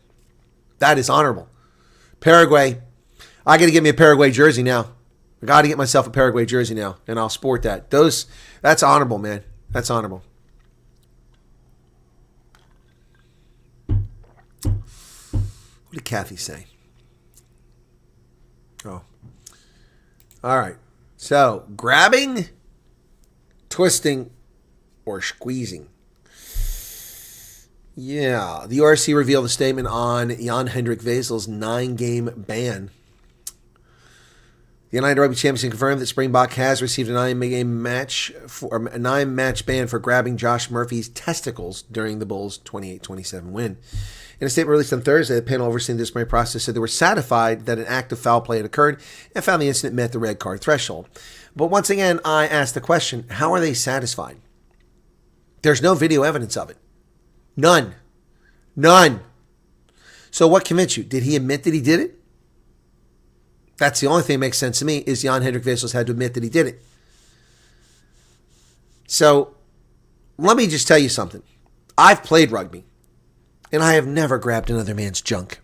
That is honorable. Paraguay, I got to get me a Paraguay jersey now. I got to get myself a Paraguay jersey now, and I'll sport that. That's honorable, man. That's honorable. What did Kathy say? Oh. All right. So, grabbing, twisting, or squeezing. Yeah, the URC revealed a statement on Jan-Hendrik Wesel's 9-game ban. The United Rugby Championship confirmed that Springbok has received a 9-match ban for grabbing Josh Murphy's testicles during the Bulls' 28-27 win. In a statement released on Thursday, the panel overseeing the disciplinary process said they were satisfied that an act of foul play had occurred and found the incident met the red card threshold. But once again, I ask the question, how are they satisfied? There's no video evidence of it. None. So what convinced you? Did he admit that he did it? That's the only thing that makes sense to me, is Jan-Hendrik Wessels had to admit that he did it. So let me just tell you something. I've played rugby, and I have never grabbed another man's junk.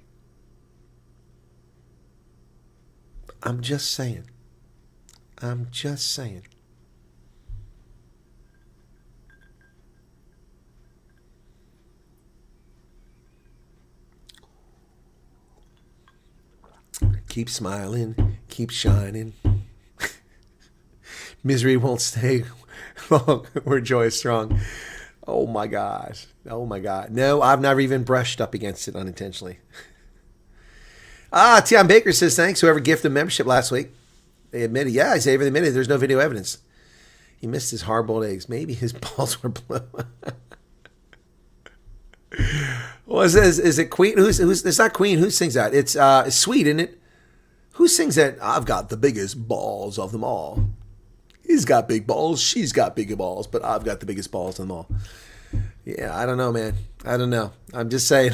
I'm just saying. Keep smiling, keep shining. Misery won't stay long where joy is strong. Oh my gosh. No, I've never even brushed up against it unintentionally. Tion Baker says, thanks, whoever gifted membership last week. They admitted, yeah, Xavier, they admitted there's no video evidence. He missed his hard-boiled eggs. Maybe his balls were blue. Well, is it Queen? It's not Queen. Who sings that? It's Sweet, isn't it? Who sings that? I've got the biggest balls of them all. He's got big balls. She's got bigger balls, but I've got the biggest balls of them all. Yeah, I don't know, man. I don't know. I'm just saying,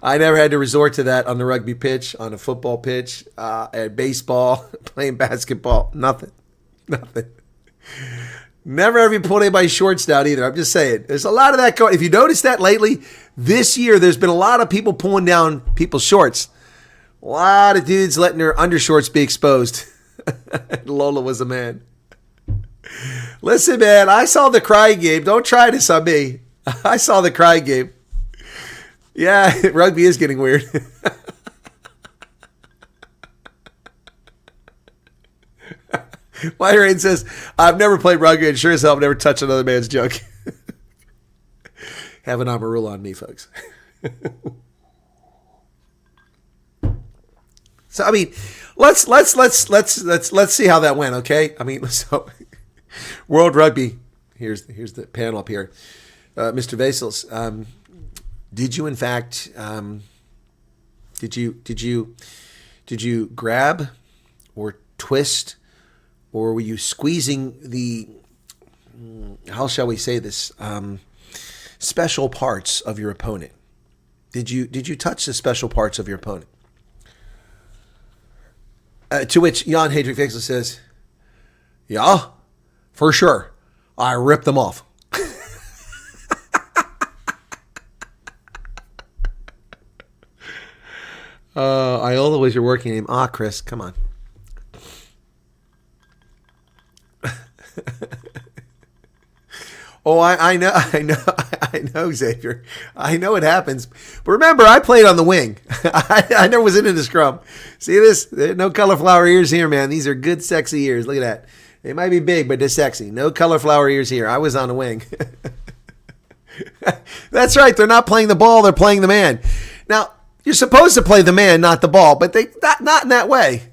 I never had to resort to that on the rugby pitch, on a football pitch, at baseball, playing basketball. Nothing. Never ever pulled anybody's shorts down either. I'm just saying. There's a lot of that going. If you noticed that lately, this year, there's been a lot of people pulling down people's shorts. A lot of dudes letting their undershorts be exposed. Lola was a man. Listen, man, I saw the crying game. Don't try this on me. I saw the crying game. Yeah, rugby is getting weird. White Rain says, I've never played rugby and sure as hell I've never touched another man's junk. Have an Amarula on me, folks. So I mean, let's see how that went, okay? I mean, so World Rugby. Here's the panel up here. Mr. Wessels, did you in fact did you grab or twist, or were you squeezing the, how shall we say this, special parts of your opponent? Did you touch the special parts of your opponent? To which Jan-Hendrik Wessels says, yeah, for sure. I ripped them off. Iola was your working name. Chris, come on. Oh, I know, Xavier. I know it happens. But remember, I played on the wing. I never was into the scrum. See this? No cauliflower ears here, man. These are good, sexy ears. Look at that. They might be big, but they're sexy. No cauliflower ears here. I was on the wing. That's right. They're not playing the ball. They're playing the man. Now, you're supposed to play the man, not the ball, but they not in that way.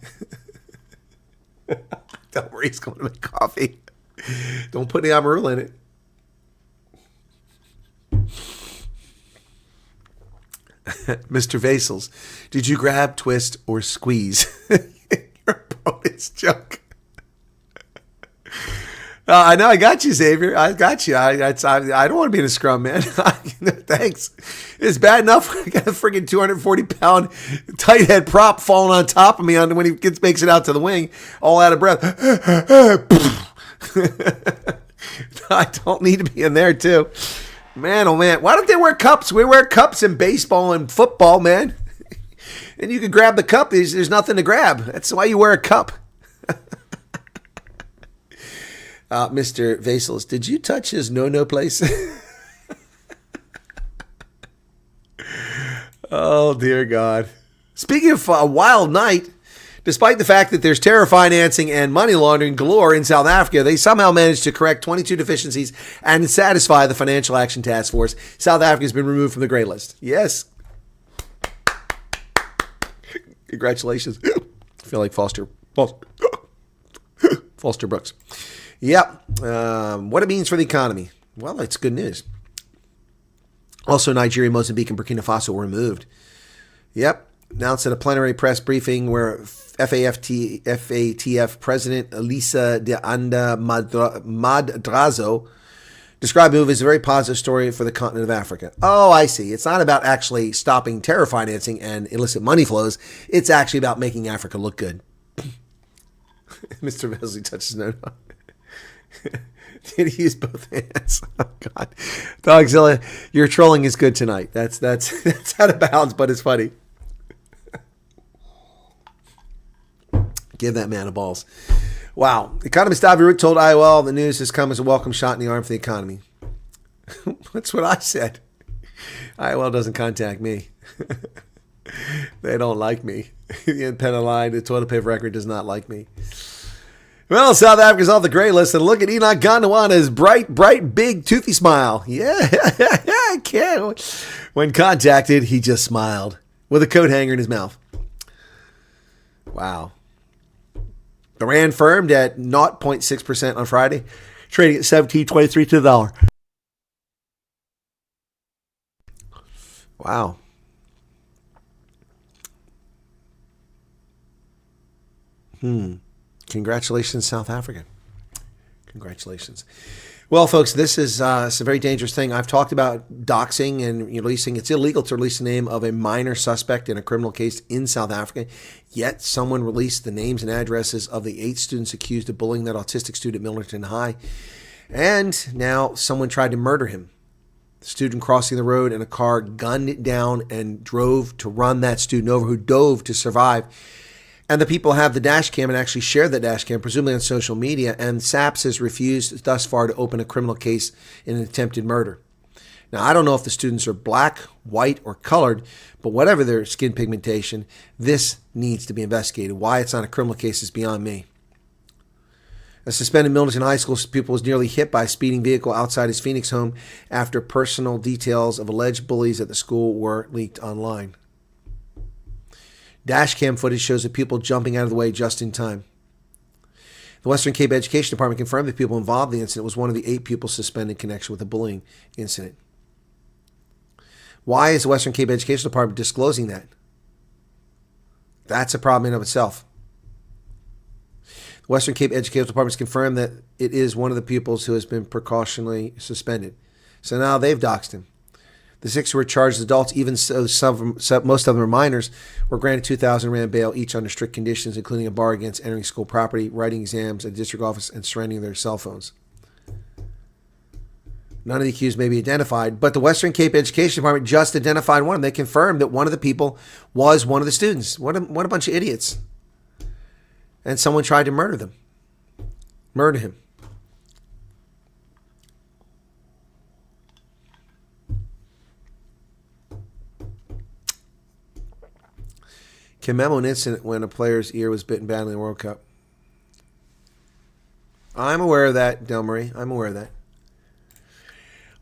Don't worry, he's going to make coffee. Don't put any Amarula in it. Mr. Wessels, did you grab, twist, or squeeze your opponent's junk? I know, I got you, Xavier. I got you. I don't want to be in a scrum, man. Thanks. It's bad enough I got a freaking 240-pound tight head prop falling on top of me when he makes it out to the wing, all out of breath. I don't need to be in there, too. Man, oh man, why don't they wear cups? We wear cups in baseball and football, man. And you can grab the cup. There's nothing to grab. That's why you wear a cup. Mr. Wessels, did you touch his no-no place? Oh, dear God. Speaking of a wild night, despite the fact that there's terror financing and money laundering galore in South Africa, they somehow managed to correct 22 deficiencies and satisfy the Financial Action Task Force. South Africa has been removed from the gray list. Yes. Congratulations. I feel like Foster Foster Brooks. Yep. What it means for the economy. Well, it's good news. Also, Nigeria, Mozambique, and Burkina Faso were removed. Yep. Announced at a plenary press briefing where FATF President Elisa de Anda Madrazo described the move as a very positive story for the continent of Africa. Oh, I see. It's not about actually stopping terror financing and illicit money flows. It's actually about making Africa look good. Mr. Vesley touched his note. Did he use both hands? Oh, God. Dogzilla, your trolling is good tonight. That's out of bounds, but it's funny. Give that man a balls. Wow. Economist Avi Root told IOL the news has come as a welcome shot in the arm for the economy. That's what I said. IOL doesn't contact me. They don't like me. The independent line, the toilet paper record does not like me. Well, South Africa's off the gray list, and look at Enoch Gondwana's bright, big, toothy smile. Yeah, I can. When contacted, he just smiled with a coat hanger in his mouth. Wow. The rand firmed at 0.6% on Friday, trading at $17.23 to the dollar. Wow. Congratulations, South Africa. Congratulations. Well, folks, this is it's a very dangerous thing. I've talked about doxing and releasing. It's illegal to release the name of a minor suspect in a criminal case in South Africa. Yet someone released the names and addresses of the 8 students accused of bullying that autistic student at Millerton High. And now someone tried to murder him. The student crossing the road in a car gunned it down and drove to run that student over, who dove to survive. And the people have the dash cam and actually share the dash cam, presumably on social media. And SAPS has refused thus far to open a criminal case in an attempted murder. Now, I don't know if the students are black, white, or colored, but whatever their skin pigmentation, this needs to be investigated. Why it's not a criminal case is beyond me. A suspended Millerton High School pupil was nearly hit by a speeding vehicle outside his Phoenix home after personal details of alleged bullies at the school were leaked online. Dash cam footage shows the pupil jumping out of the way just in time. The Western Cape Education Department confirmed the pupil involved in the incident was one of the 8 pupils suspended in connection with the bullying incident. Why is the Western Cape Education Department disclosing that? That's a problem in and of itself. The Western Cape Education Department has confirmed that it is one of the pupils who has been precautionally suspended. So now they've doxed him. The 6 who were charged as adults, even so, most of them are minors, were granted 2,000 rand bail each under strict conditions, including a bar against entering school property, writing exams at district office, and surrendering their cell phones. None of the accused may be identified, but the Western Cape Education Department just identified one. They confirmed that one of the people was one of the students. What a bunch of idiots. And someone tried to murder him. Can memo an incident when a player's ear was bitten badly in the World Cup? I'm aware of that, Del Marie. I'm aware of that.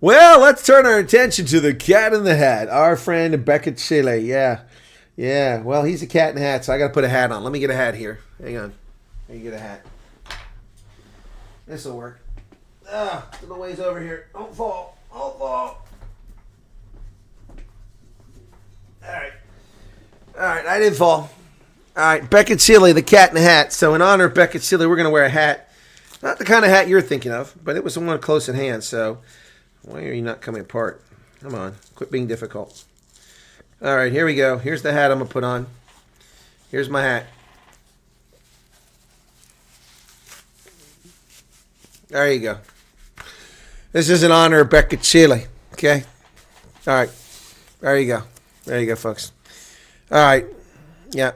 Well, let's turn our attention to the cat in the hat. Our friend Beckett Chile. Yeah. Well, he's a cat in the hat, so I got to put a hat on. Let me get a hat here. Hang on. Let me get a hat. This will work. A little ways over here. Don't fall. Don't fall. All right, I didn't fall. All right, Beckett Sealy, the cat in the hat. So in honor of Beckett Sealy, we're going to wear a hat. Not the kind of hat you're thinking of, but it was the one close at hand. So why are you not coming apart? Come on, quit being difficult. All right, here we go. Here's the hat I'm going to put on. Here's my hat. There you go. This is in honor of Beckett Sealy. Okay? All right. There you go. There you go, folks. All right. Yeah.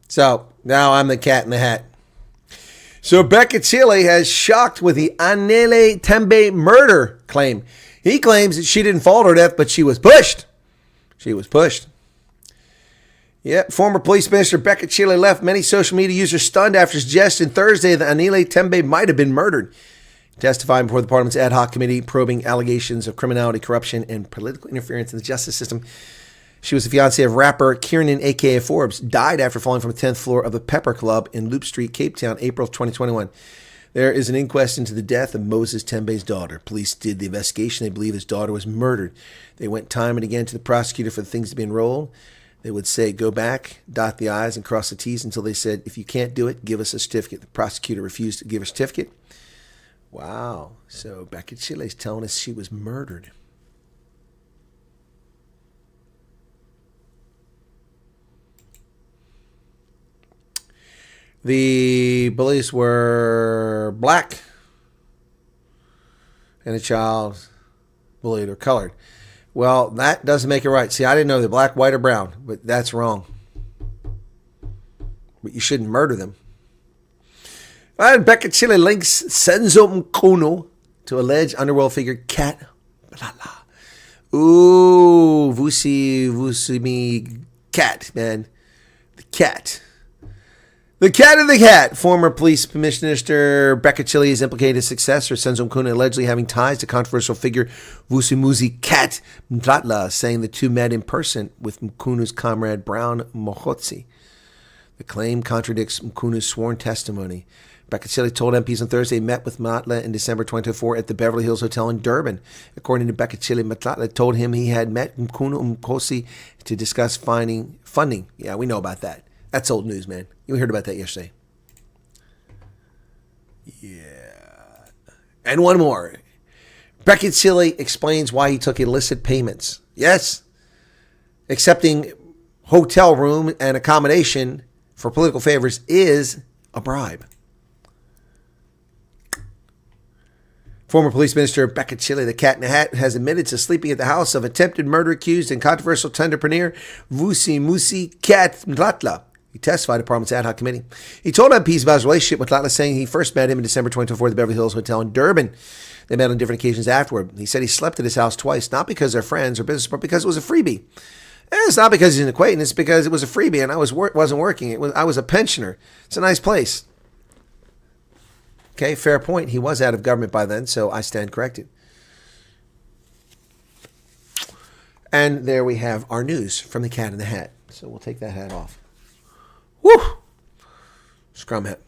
So now I'm the cat in the hat. So Beckett Sealy has shocked with the Anele Tembe murder claim. He claims that she didn't fall to her death, but she was pushed. She was pushed. Yep. Former police minister Beckett Sealy left many social media users stunned after suggesting Thursday that Anele Tembe might have been murdered. testifying before the Parliament's ad hoc committee probing allegations of criminality, corruption, and political interference in the justice system. She was the fiancée of rapper Kiernan, a.k.a. Forbes, died after falling from the 10th floor of the Pepper Club in Loop Street, Cape Town, April of 2021. There is an inquest into the death of Moses Tembe's daughter. Police did the investigation. They believe his daughter was murdered. They went time and again to the prosecutor for the things to be enrolled. They would say, go back, dot the I's, and cross the T's until they said, if you can't do it, give us a certificate. The prosecutor refused to give a certificate. Wow. So Becky Chile's telling us she was murdered. The bullies were black, and the child bullied or colored. Well, that doesn't make it right. See, I didn't know they're black, white, or brown, but that's wrong. But you shouldn't murder them. And Becca Chile links Senzo Mkono to alleged underworld figure Cat Blala. Ooh, Vusi me cat, man. The cat. The cat of the cat. Former police commissioner Becca Chile is implicated in successor Senzo Mkono allegedly having ties to controversial figure Vusimuzi Cat Mtlatla, saying the two met in person with Mkunu's comrade Brown Mohotsi. The claim contradicts Mkunu's sworn testimony. Becca Chile told MPs on Thursday he met with Mtlatla in December 2024 at the Beverly Hills Hotel in Durban. According to Becca Chile, Mtlatla told him he had met Mkunu Mkosi to discuss funding. Yeah, we know about that. That's old news, man. You heard about that yesterday. Yeah. And one more. Becky Chile explains why he took illicit payments. Yes. Accepting hotel room and accommodation for political favors is a bribe. Former police minister Becca Chile, the cat in the hat, has admitted to sleeping at the house of attempted murder accused and controversial entrepreneur Vusimuzi Cat Mtlatla. He testified at Parliament's ad hoc committee. He told MPs about his relationship with Mtlatla, saying he first met him in December 2024 at the Beverly Hills Hotel in Durban. They met on different occasions afterward. He said he slept at his house twice, not because they're friends or business, but because it was a freebie. And it's not because he's an acquaintance, it's because it was a freebie and I wasn't working. I was a pensioner. It's a nice place. Okay, fair point. He was out of government by then, so I stand corrected. And there we have our news from the cat in the hat. So we'll take that hat off. Woo! Scrum hat.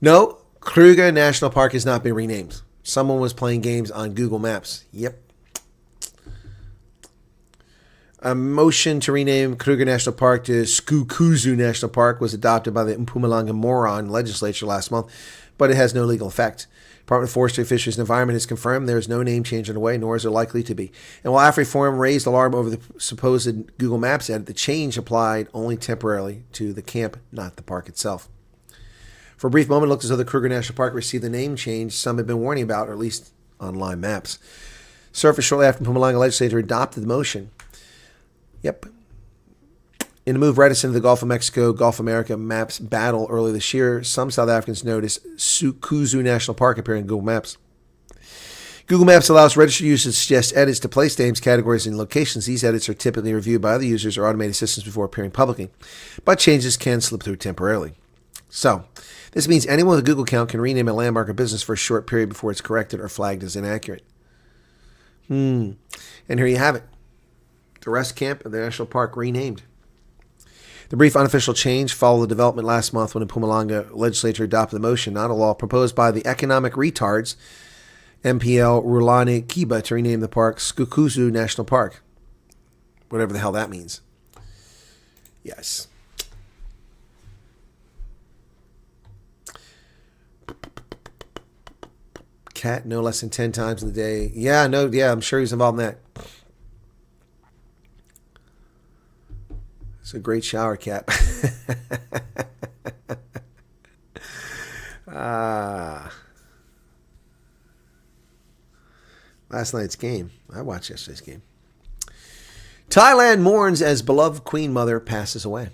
No, Kruger National Park has not been renamed. Someone was playing games on Google Maps. Yep. A motion to rename Kruger National Park to Skukuzu National Park was adopted by the Mpumalanga Moron legislature last month, but it has no legal effect. Department of Forestry, Fisheries, and Environment has confirmed there is no name change on the way, nor is there likely to be. And while AfriForum raised alarm over the supposed Google Maps edit, the change applied only temporarily to the camp, not the park itself. For a brief moment, it looked as though the Kruger National Park received the name change some had been warning about, or at least on live maps. Surfaced shortly after the Mpumalanga legislature adopted the motion. Yep. In a move reticent to the Gulf of Mexico, Gulf of America maps battle earlier this year, some South Africans noticed Skukuzu National Park appearing in Google Maps. Google Maps allows registered users to suggest edits to place names, categories, and locations. These edits are typically reviewed by other users or automated systems before appearing publicly, but changes can slip through temporarily. So, this means anyone with a Google account can rename a landmark or business for a short period before it's corrected or flagged as inaccurate. And here you have it. The rest camp of the national park renamed. The brief unofficial change followed the development last month when the Mpumalanga legislature adopted the motion, not a law, proposed by the economic retards, MPL Rulani Kiba, to rename the park Skukuzu National Park. Whatever the hell that means. Yes. Cat no less than 10 times in the day. Yeah, I'm sure he's involved in that. It's a great shower cap. Last night's game. I watched yesterday's game. Thailand mourns as beloved Queen Mother passes away.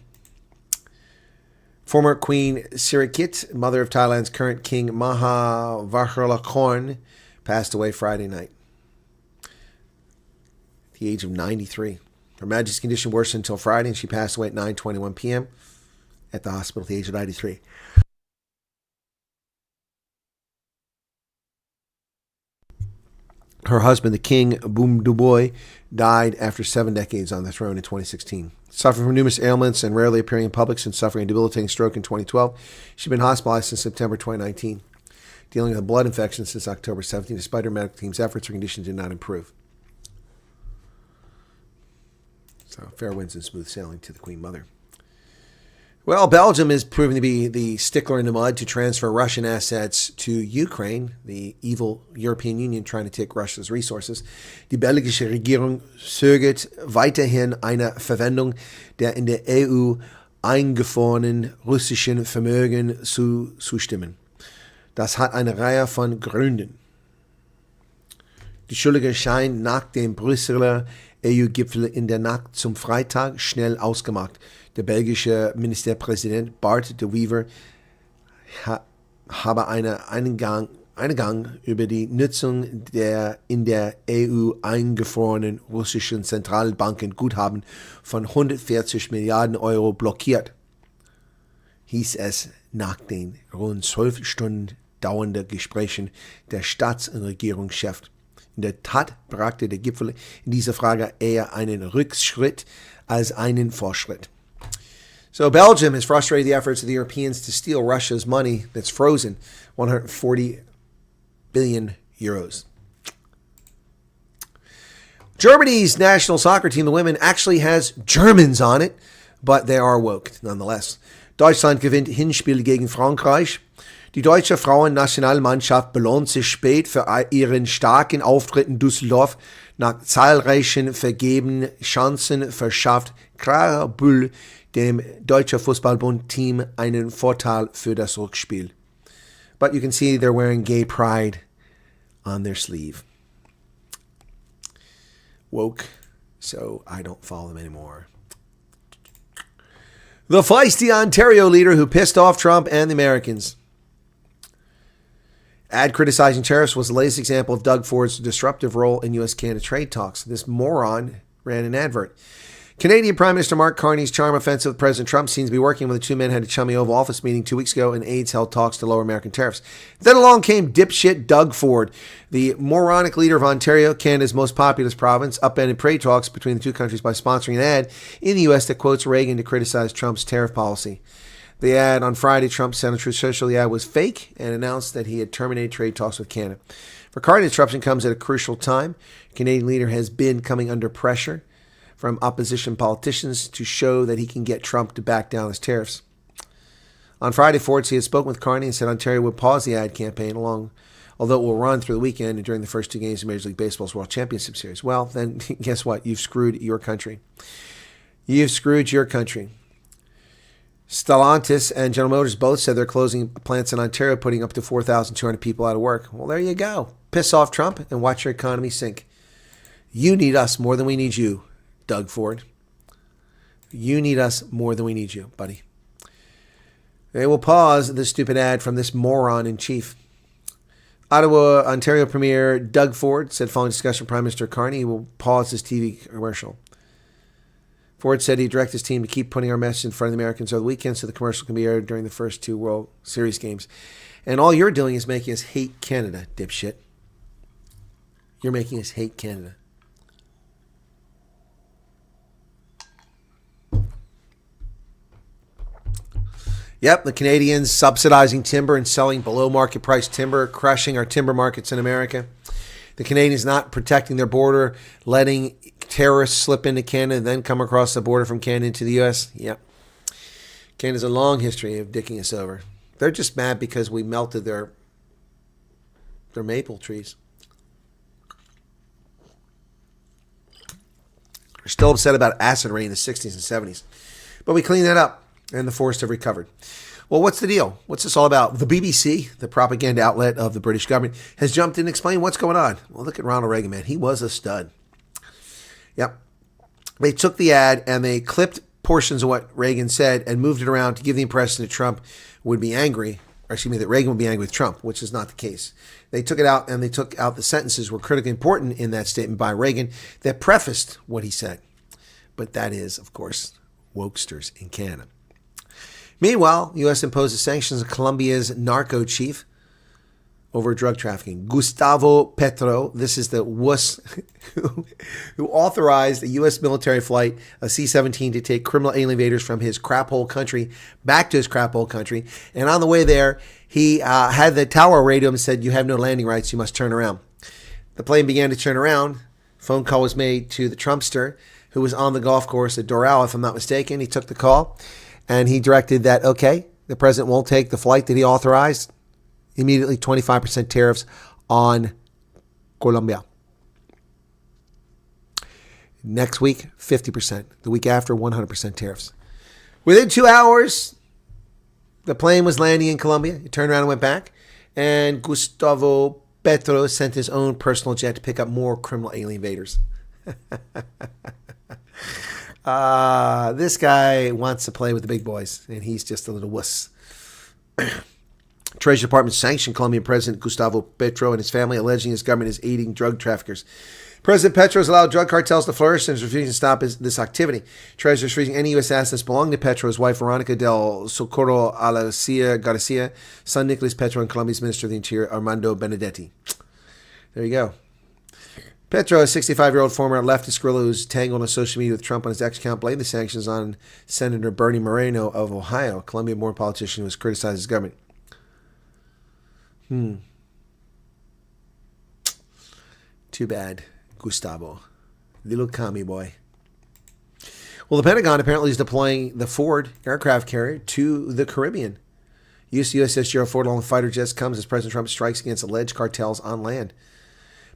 Former Queen Sirikit, mother of Thailand's current King Maha Vajiralongkorn, passed away Friday night at the age of 93. Her Majesty's condition worsened until Friday, and she passed away at 9:21 p.m. at the hospital at the age of 93. Her husband, the King Boumdiboy, died after 7 decades on the throne in 2016. Suffering from numerous ailments and rarely appearing in public since suffering a debilitating stroke in 2012, she'd been hospitalized since September 2019, dealing with a blood infection since October 17. Despite her medical team's efforts, her condition did not improve. So fair winds and smooth sailing to the Queen Mother. Well, Belgium is proving to be the stickler in the mud to transfer Russian assets to Ukraine, the evil European Union trying to take Russia's resources. Die belgische Regierung zögert weiterhin einer Verwendung der in der EU eingefrorenen russischen Vermögen zustimmen. Das hat eine Reihe von Gründen. Die Schuldige scheint nach dem Brüsseler EU-Gipfel in der Nacht zum Freitag schnell ausgemacht. Der belgische Ministerpräsident Bart de Wever habe einen Gang über die Nutzung der in der EU eingefrorenen russischen Zentralbanken Guthaben von 140 Milliarden Euro blockiert, hieß es nach den rund 12 Stunden dauernden Gesprächen der Staats- und Regierungschefs. In der Tat brachte der Gipfel in dieser Frage eher einen Rückschritt als einen Fortschritt. So Belgium has frustrated the efforts of the Europeans to steal Russia's money that's frozen, 140 billion euros. Germany's national soccer team, the women, actually has Germans on it, but they are woke nonetheless. Deutschland gewinnt Hinspiel gegen Frankreich. Die deutsche Frauennationalmannschaft belohnt sich spät für ihren starken Auftritt in Düsseldorf. Nach zahlreichen vergebenen Chancen verschafft Clara Bühl dem Deutscher Fußballbund-Team einen Vorteil für das Rückspiel. But you can see they're wearing gay pride on their sleeve. Woke, so I don't follow them anymore. The feisty Ontario leader who pissed off Trump and the Americans. Ad criticizing tariffs was the latest example of Doug Ford's disruptive role in U.S.-Canada trade talks. This moron ran an advert. Canadian Prime Minister Mark Carney's charm offensive with President Trump seems to be working when the two men had a chummy Oval Office meeting 2 weeks ago and aides held talks to lower American tariffs. Then along came dipshit Doug Ford, the moronic leader of Ontario, Canada's most populous province, upended trade talks between the two countries by sponsoring an ad in the U.S. that quotes Reagan to criticize Trump's tariff policy. The ad on Friday, Trump said on Truth Social the ad was fake and announced that he had terminated trade talks with Canada. For Carney, the disruption comes at a crucial time. The Canadian leader has been coming under pressure from opposition politicians to show that he can get Trump to back down his tariffs. On Friday, Ford said he had spoken with Carney and said Ontario would pause the ad campaign although it will run through the weekend and during the first 2 games of Major League Baseball's World Championship Series. Well, then guess what? You've screwed your country. You've screwed your country. Stellantis and General Motors both said they're closing plants in Ontario, putting up to 4,200 people out of work. Well, there you go. Piss off Trump and watch your economy sink. You need us more than we need you, Doug Ford. You need us more than we need you, buddy. They will pause the stupid ad from this moron in chief. Ottawa, Ontario Premier Doug Ford said following discussion with Prime Minister Carney he will pause his TV commercial. Ford said he directed his team to keep putting our message in front of the Americans over the weekend so the commercial can be aired during the first 2 World Series games. And all you're doing is making us hate Canada, dipshit. You're making us hate Canada. Yep, the Canadians subsidizing timber and selling below market price timber, crushing our timber markets in America. The Canadians not protecting their border, letting terrorists slip into Canada and then come across the border from Canada into the U.S. Yep. Canada's a long history of dicking us over. They're just mad because we melted their maple trees. They're still upset about acid rain in the 60s and 70s. But we cleaned that up, and the forests have recovered. Well, what's the deal? What's this all about? The BBC, the propaganda outlet of the British government, has jumped in and explained what's going on. Well, look at Ronald Reagan, man. He was a stud. Yep. They took the ad and they clipped portions of what Reagan said and moved it around to give the impression that Trump would be angry, or excuse me, that Reagan would be angry with Trump, which is not the case. They took it out and they took out the sentences were critically important in that statement by Reagan that prefaced what he said. But that is, of course, wokesters in Canada. Meanwhile, U.S. imposes sanctions on Colombia's narco chief over drug trafficking. Gustavo Petro, this is the wuss who authorized a U.S. military flight of C-17 to take criminal alien invaders from his crap-hole country back to his crap-hole country. And on the way there, he had the tower radio and said, "You have no landing rights, you must turn around." The plane began to turn around. Phone call was made to the Trumpster, who was on the golf course at Doral, if I'm not mistaken. He took the call, and he directed that, okay, the president won't take the flight that he authorized. Immediately 25% tariffs on Colombia. Next week, 50%. The week after, 100% tariffs. Within 2 hours, the plane was landing in Colombia. It turned around and went back. And Gustavo Petro sent his own personal jet to pick up more criminal alien invaders. This guy wants to play with the big boys, and he's just a little wuss. Treasury Department sanctioned Colombian President Gustavo Petro and his family, alleging his government is aiding drug traffickers. President Petro has allowed drug cartels to flourish and is refusing to stop this activity. Treasury is freezing any U.S. assets belonging to Petro, his wife Veronica del Socorro Garcia, son Nicolas Petro, and Colombia's Minister of the Interior Armando Benedetti. There you go. Petro, a 65-year-old former leftist guerrilla who's tangled on social media with Trump on his X account, blamed the sanctions on Senator Bernie Moreno of Ohio, a Colombian-born politician who has criticized his government. Too bad, Gustavo. Little commie boy. Well, the Pentagon apparently is deploying the Ford aircraft carrier to the Caribbean. Use of USS Gerald Ford along with fighter jets comes as President Trump strikes against alleged cartels on land.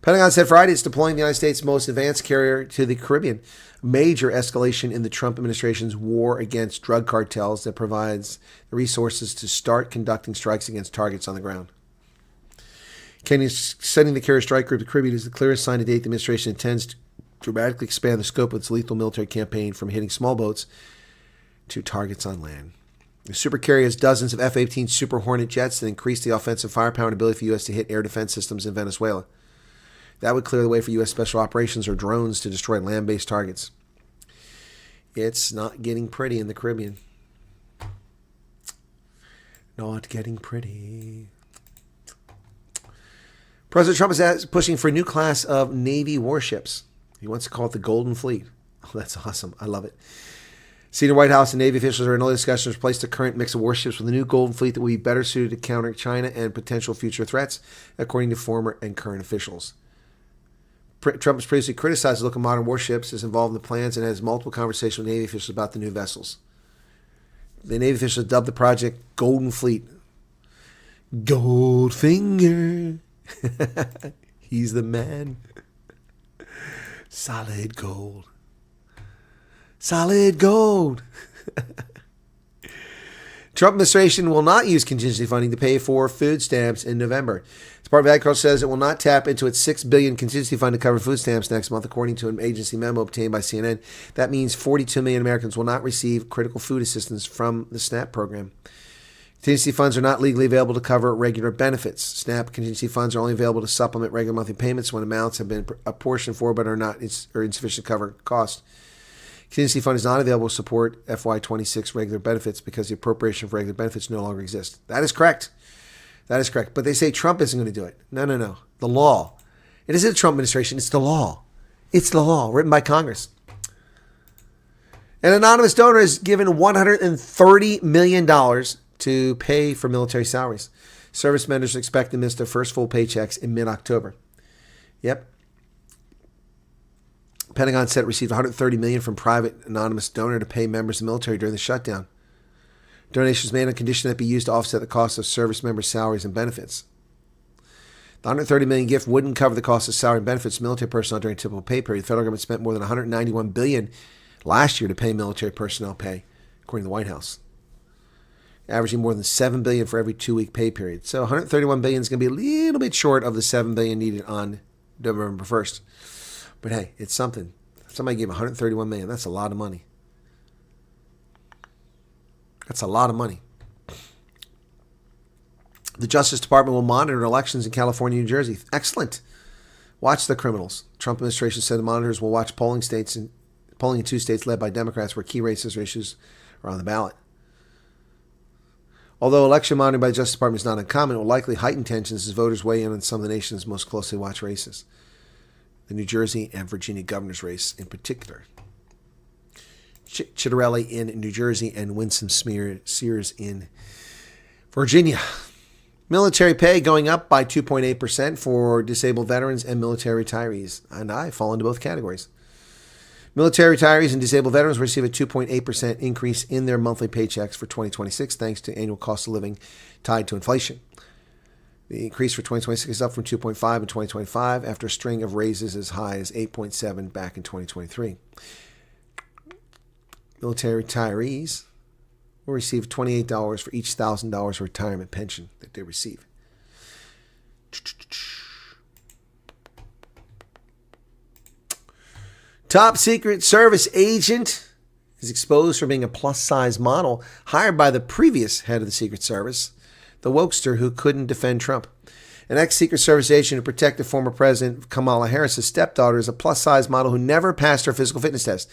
Pentagon said Friday it's deploying the United States' most advanced carrier to the Caribbean. Major escalation in the Trump administration's war against drug cartels that provides the resources to start conducting strikes against targets on the ground. Kenya is sending the carrier strike group to the Caribbean is the clearest sign to date the administration intends to dramatically expand the scope of its lethal military campaign from hitting small boats to targets on land. The super carrier has dozens of F-18 Super Hornet jets that increase the offensive firepower and ability for the U.S. to hit air defense systems in Venezuela. That would clear the way for U.S. special operations or drones to destroy land-based targets. It's not getting pretty in the Caribbean. Not getting pretty. President Trump is pushing for a new class of Navy warships. He wants to call it the Golden Fleet. Oh, that's awesome. I love it. Senior White House and Navy officials are in early discussions to replace the current mix of warships with a new Golden Fleet that will be better suited to counter China and potential future threats, according to former and current officials. Trump has previously criticized the look of modern warships, is involved in the plans, and has multiple conversations with Navy officials about the new vessels. The Navy officials dubbed the project Golden Fleet. Goldfinger. He's the man. Solid gold. Solid gold. Trump administration will not use contingency funding to pay for food stamps in November. The Department of Agriculture says it will not tap into its $6 billion contingency fund to cover food stamps next month, according to an agency memo obtained by CNN. That means 42 million Americans will not receive critical food assistance from the SNAP program. Contingency funds are not legally available to cover regular benefits. SNAP contingency funds are only available to supplement regular monthly payments when amounts have been apportioned for but are insufficient to cover costs. Contingency fund is not available to support FY26 regular benefits because the appropriation for regular benefits no longer exists. That is correct. That is correct. But they say Trump isn't going to do it. No. The law. It isn't the Trump administration. It's the law. It's the law written by Congress. An anonymous donor is given $130 million to pay for military salaries. Service members expect to miss their first full paychecks in mid-October. Yep. Pentagon said it received $130 million from private anonymous donor to pay members of the military during the shutdown. Donations made on condition that be used to offset the cost of service members' salaries and benefits. The $130 million gift wouldn't cover the cost of salary and benefits to military personnel during a typical pay period. The federal government spent more than $191 billion last year to pay military personnel pay, according to the White House, averaging more than $7 billion for every 2-week pay period. So $131 billion is going to be a little bit short of the $7 billion needed on November 1st. But hey, it's something. Somebody gave $131 million. That's a lot of money. That's a lot of money. The Justice Department will monitor elections in California and New Jersey. Excellent. Watch the criminals. Trump administration said the monitors will watch polling in 2 states led by Democrats where key races or issues are on the ballot. Although election monitoring by the Justice Department is not uncommon, it will likely heighten tensions as voters weigh in on some of the nation's most closely watched races. The New Jersey and Virginia governor's race in particular. Chitterelli in New Jersey and Winsome Sears in Virginia. Military pay going up by 2.8% for disabled veterans and military retirees. And I fall into both categories. Military retirees and disabled veterans receive a 2.8% increase in their monthly paychecks for 2026 thanks to annual cost of living tied to inflation. The increase for 2026 is up from 2.5 in 2025 after a string of raises as high as 8.7 back in 2023. Military retirees will receive $28 for each $1,000 of retirement pension that they receive. Top Secret Service agent is exposed for being a plus-size model hired by the previous head of the Secret Service, the wokester who couldn't defend Trump. An ex-Secret Service agent who protected former President Kamala Harris' stepdaughter is a plus-size model who never passed her physical fitness test.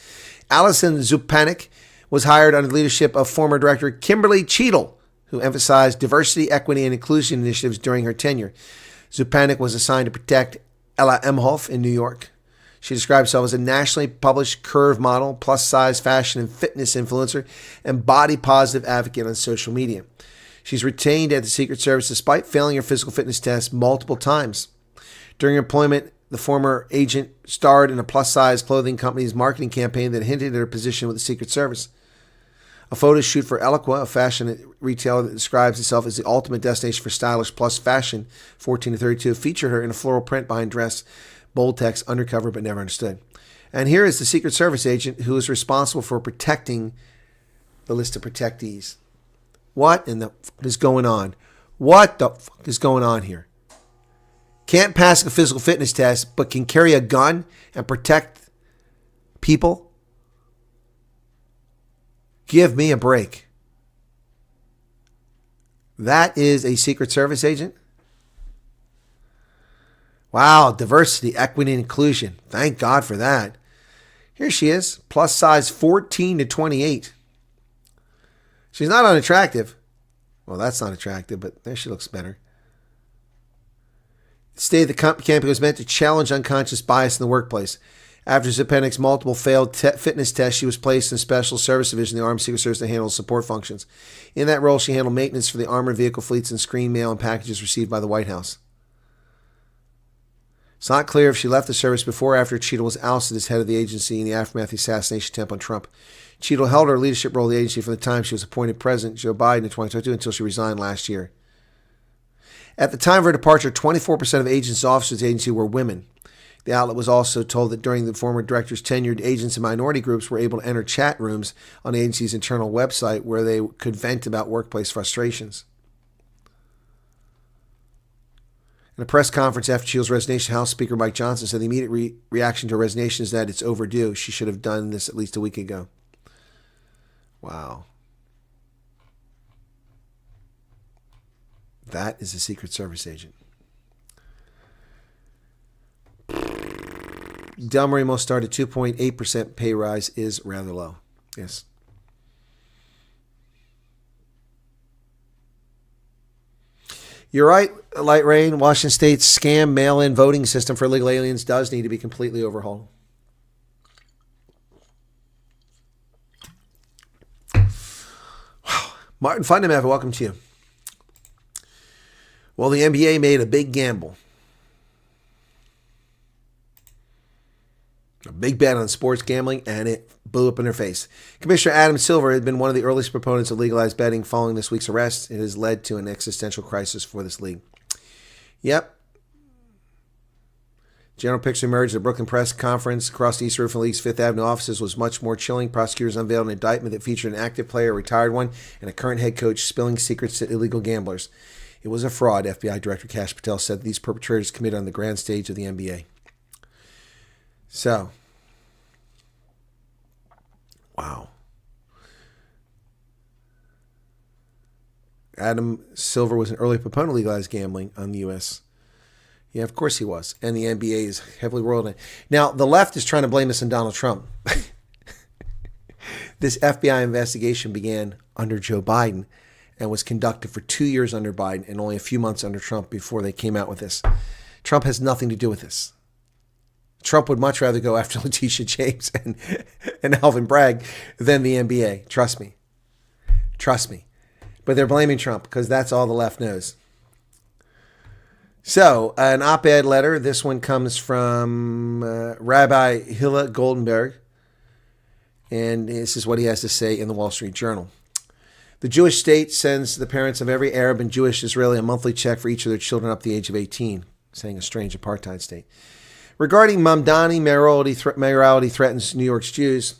Allison Zupanik was hired under the leadership of former Director Kimberly Cheadle, who emphasized diversity, equity, and inclusion initiatives during her tenure. Zupanik was assigned to protect Ella Emhoff in New York. She described herself as a nationally published curve model, plus-size fashion and fitness influencer, and body-positive advocate on social media. She's retained at the Secret Service despite failing her physical fitness test multiple times. During her employment, the former agent starred in a plus-size clothing company's marketing campaign that hinted at her position with the Secret Service. A photo shoot for Eloqua, a fashion retailer that describes itself as the ultimate destination for stylish plus fashion, 14 to 32, featured her in a floral print behind dress, bold text, undercover but never understood. And here is the Secret Service agent who is responsible for protecting the list of protectees. What in the fuck is going on? What the fuck is going on here? Can't pass a physical fitness test, but can carry a gun and protect people? Give me a break. That is a Secret Service agent? Wow, diversity, equity, and inclusion. Thank God for that. Here she is, plus size 14 to 28. She's not unattractive. Well, that's not attractive, but there she looks better. The state of the campaign was meant to challenge unconscious bias in the workplace. After Zupanik's multiple failed fitness tests, she was placed in the Special Service Division of the Armed Secret Service to handle support functions. In that role, she handled maintenance for the armored vehicle fleets and screened mail and packages received by the White House. It's not clear if she left the service before or after Cheadle was ousted as head of the agency in the aftermath of the assassination attempt on Trump. Cheadle held her leadership role in the agency from the time she was appointed President Joe Biden in 2022 until she resigned last year. At the time of her departure, 24% of agents and officers of the agency were women. The outlet was also told that during the former director's tenure, agents and minority groups were able to enter chat rooms on the agency's internal website where they could vent about workplace frustrations. In a press conference after Cheadle's resignation, House Speaker Mike Johnson said the immediate reaction to her resignation is that it's overdue. She should have done this at least a week ago. Wow. That is a Secret Service agent. Del Marino started 2.8% pay rise is rather low. Yes. You're right, Light Rain. Washington State's scam mail-in voting system for illegal aliens does need to be completely overhauled. Wow. Martin Fundamental, welcome to you. Well, the NBA made a big gamble. A big bet on sports gambling, and it blew up in their face. Commissioner Adam Silver had been one of the earliest proponents of legalized betting following this week's arrest. It has led to an existential crisis for this league. Yep. General picture emerged at the Brooklyn Press Conference across the East Roof and League's Fifth Avenue offices was much more chilling. Prosecutors unveiled an indictment that featured an active player, a retired one, and a current head coach spilling secrets to illegal gamblers. It was a fraud, FBI Director Kash Patel said. These perpetrators committed on the grand stage of the NBA. So, wow. Adam Silver was an early proponent of legalized gambling on the U.S. Yeah, of course he was. And the NBA is heavily roiled in. Now, the left is trying to blame this on Donald Trump. This FBI investigation began under Joe Biden, and was conducted for 2 years under Biden and only a few months under Trump before they came out with this. Trump has nothing to do with this. Trump would much rather go after Letitia James and Alvin Bragg than the NBA. Trust me. Trust me. But they're blaming Trump because that's all the left knows. So, an op-ed letter. This one comes from Rabbi Hilla Goldenberg. And this is what he has to say in the Wall Street Journal. The Jewish state sends the parents of every Arab and Jewish Israeli a monthly check for each of their children up to the age of 18, saying a strange apartheid state. Regarding Mamdani mayoralty threatens New York's Jews,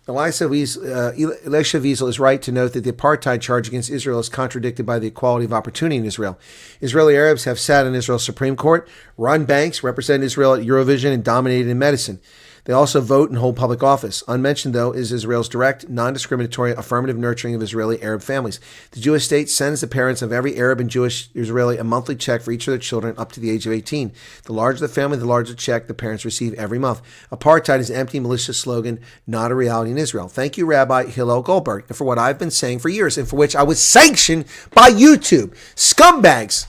Elisha Wiesel is right to note that the apartheid charge against Israel is contradicted by the equality of opportunity in Israel. Israeli Arabs have sat in Israel's Supreme Court, run banks, represented Israel at Eurovision, and dominated in medicine. They also vote and hold public office. Unmentioned, though, is Israel's direct, non-discriminatory, affirmative nurturing of Israeli Arab families. The Jewish state sends the parents of every Arab and Jewish Israeli a monthly check for each of their children up to the age of 18. The larger the family, the larger the check the parents receive every month. Apartheid is an empty, malicious slogan, not a reality in Israel. Thank you, Rabbi Hillel Goldberg, and for what I've been saying for years, and for which I was sanctioned by YouTube. Scumbags!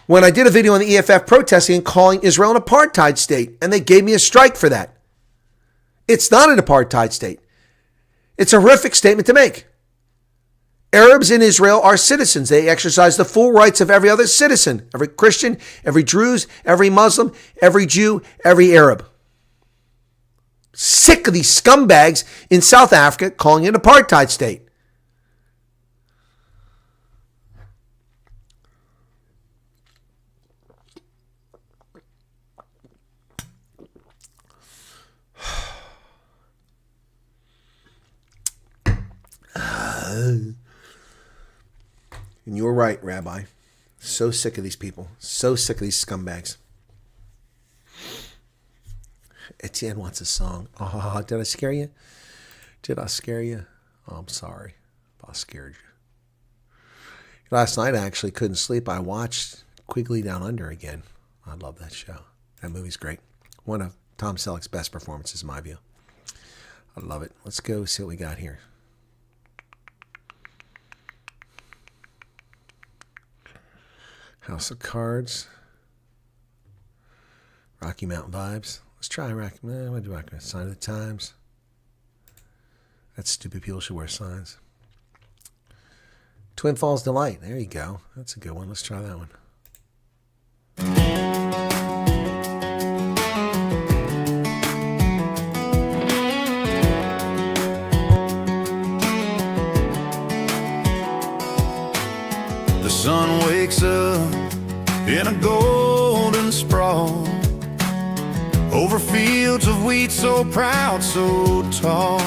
When I did a video on the EFF protesting and calling Israel an apartheid state, and they gave me a strike for that. It's not an apartheid state. It's a horrific statement to make. Arabs in Israel are citizens. They exercise the full rights of every other citizen, every Christian, every Druze, every Muslim, every Jew, every Arab. Sick of these scumbags in South Africa calling it an apartheid state. And you're right, Rabbi. So sick of these people. So sick of these scumbags. Etienne wants a song. Oh, did I scare you? Did I scare you? Oh, I'm sorry if I scared you. Last night I actually couldn't sleep. I watched Quigley Down Under again. I love that show. That movie's great. One of Tom Selleck's best performances, in my view. I love it. Let's go see what we got here. House of Cards. Rocky Mountain Vibes. Let's try Rocky Mountain. What do I do? Sign of the Times. That's stupid. People should wear signs. Twin Falls Delight. There you go. That's a good one. Let's try that one. The sun wakes up in a golden sprawl over fields of wheat so proud, so tall.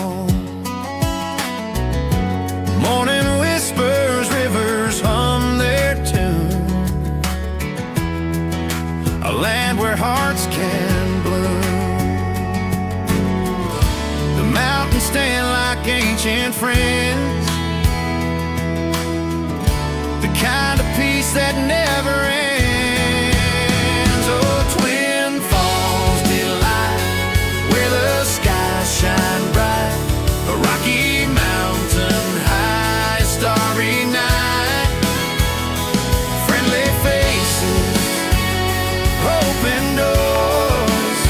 Morning whispers, rivers hum their tune. A land where hearts can bloom. The mountains stand like ancient friends, the kind of peace that never ends. Oh, Twin Falls delight, where the skies shine bright, a Rocky Mountain high, starry night, friendly faces, open doors,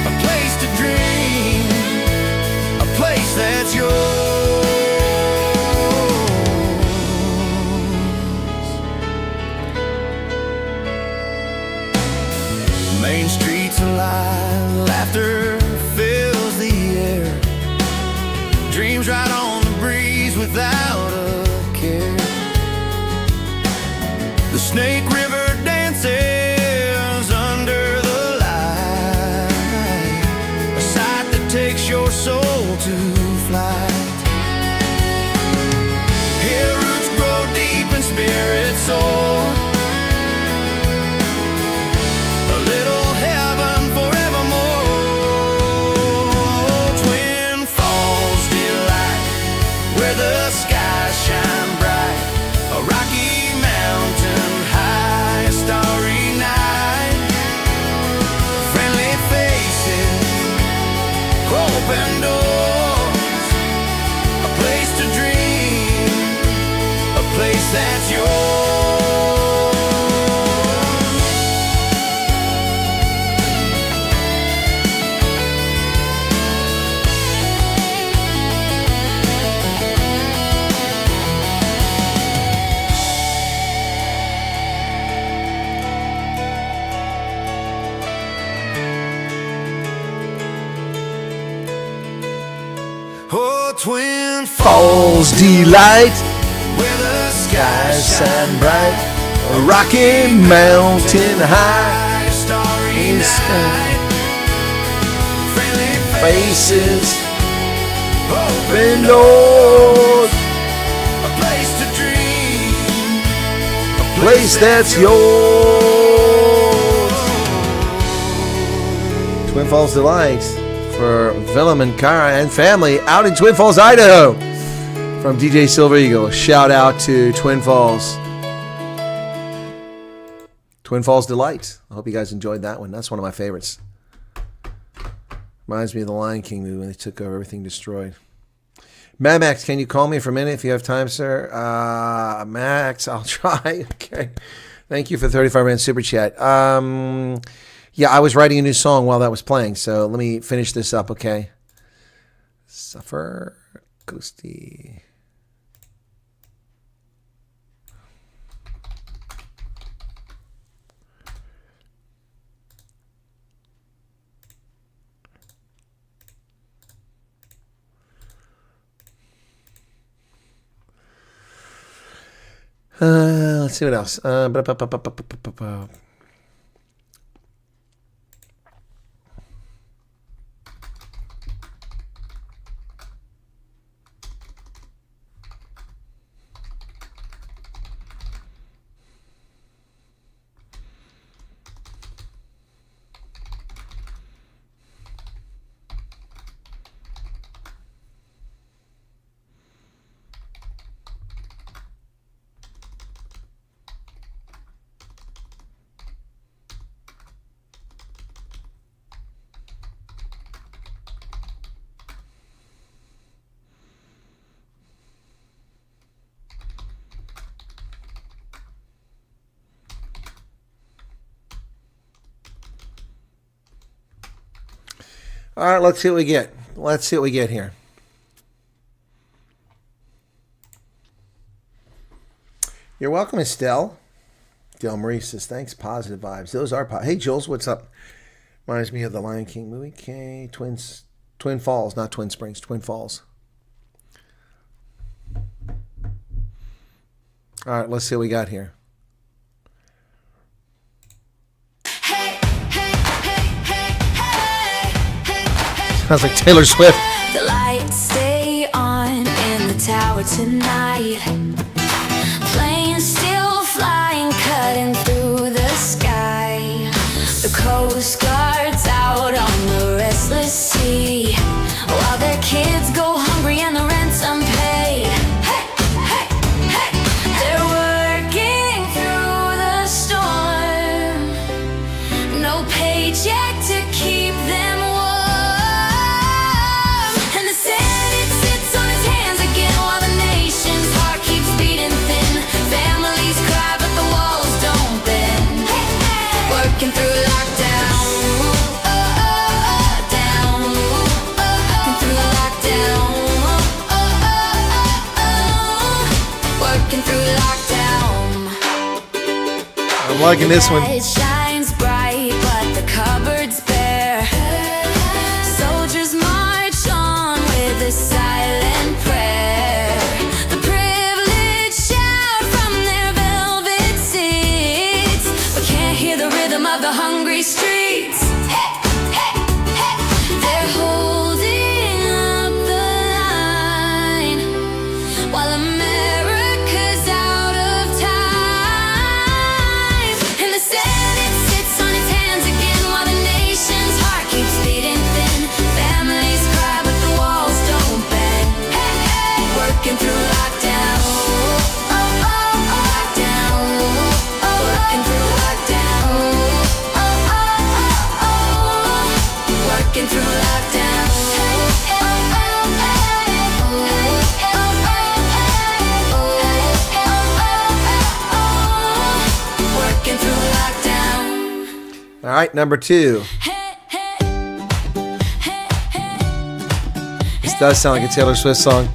a place to dream, a place that's yours. Main streets alive, laughter fills the air, dreams right on the breeze without a care. The Snake River dances under the light, a sight that takes your soul to flight. Here roots grow deep and spirits soar, a little heaven forevermore. Twin Falls delight, where the skies shine bright, a Rocky Mountain high, starry night, friendly faces, open doors, a place to dream, a Falls delight, where the skies skies shine bright, a rocky mountain high, starry night, friendly faces, open open doors, a place to dream, place that's yours. Twin Falls Delight for Willem and Kara and family out in Twin Falls, Idaho. From DJ Silver Eagle. Shout out to Twin Falls. Twin Falls Delight. I hope you guys enjoyed that one. That's one of my favorites. Reminds me of the Lion King movie when they took over everything destroyed. Mad Max, can you call me for a minute if you have time, sir? Max, I'll try. Okay. Thank you for the 35-man super chat. Yeah, I was writing a new song while that was playing, so let me finish this up, okay? Suffer, Ghosty. Let's see what else. All right, let's see what we get. Let's see what we get here. You're welcome, Estelle. Del Marie says, thanks, positive vibes. Those are Hey, Jules, what's up? Reminds me of the Lion King movie. Okay, Twin Falls, not Twin Springs, Twin Falls. All right, let's see what we got here. Sounds like Taylor Swift. The lights stay on in the tower tonight. Planes still flying, cutting through the sky. The Coast Guard's out on the restless sea, while their kids go hungry and the rent's unpaid. Hey, hey, hey. They're working through the storm. No paycheck to keep them warm. Working through lockdown, down, working through lockdown, working through lockdown. I'm liking this one. It shines bright, but the cupboard's bare. Soldiers march on with a silent prayer. The privileged shout from their velvet seats, but can't hear the rhythm of the hungry streets. Hey, hey, hey. They're holding up the line while America's out of time. And the Senate sits on its hands again while the nation's heart keeps beating thin. Families cry but the walls don't bend. Hey, hey. Working through lockdown, lockdown, working through lockdown, working through lockdown, working through lockdown. All right, number 2. This does sound like a Taylor Swift song.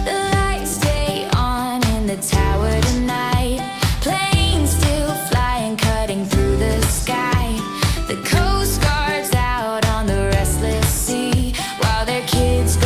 The lights stay on in the tower tonight. Planes still flying, cutting through the sky. The Coast Guard's out on the restless sea, while their kids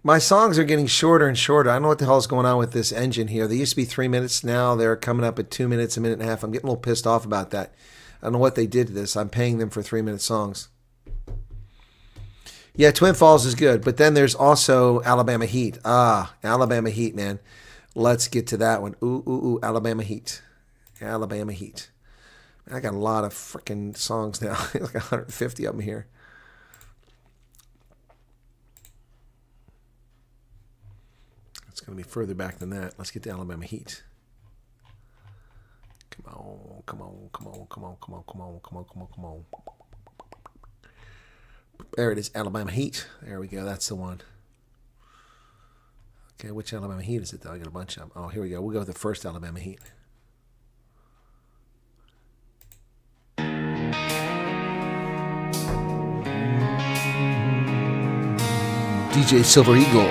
My songs are getting shorter and shorter. I don't know what the hell is going on with this engine here. They used to be 3 minutes. Now they're coming up at 2 minutes, a minute and a half. I'm getting a little pissed off about that. I don't know what they did to this. I'm paying them for 3-minute songs. Yeah, Twin Falls is good. But then there's also Alabama Heat. Alabama Heat, man. Let's get to that one. Ooh, Alabama Heat. Alabama Heat. I got a lot of freaking songs now. Like 150 of them here. It's going to be further back than that. Let's get to Alabama Heat. Come on. There it is, Alabama Heat. There we go. That's the one. Okay, which Alabama Heat is it, though? I got a bunch of them. Oh, here we go. We'll go with the first Alabama Heat. DJ Silver Eagle.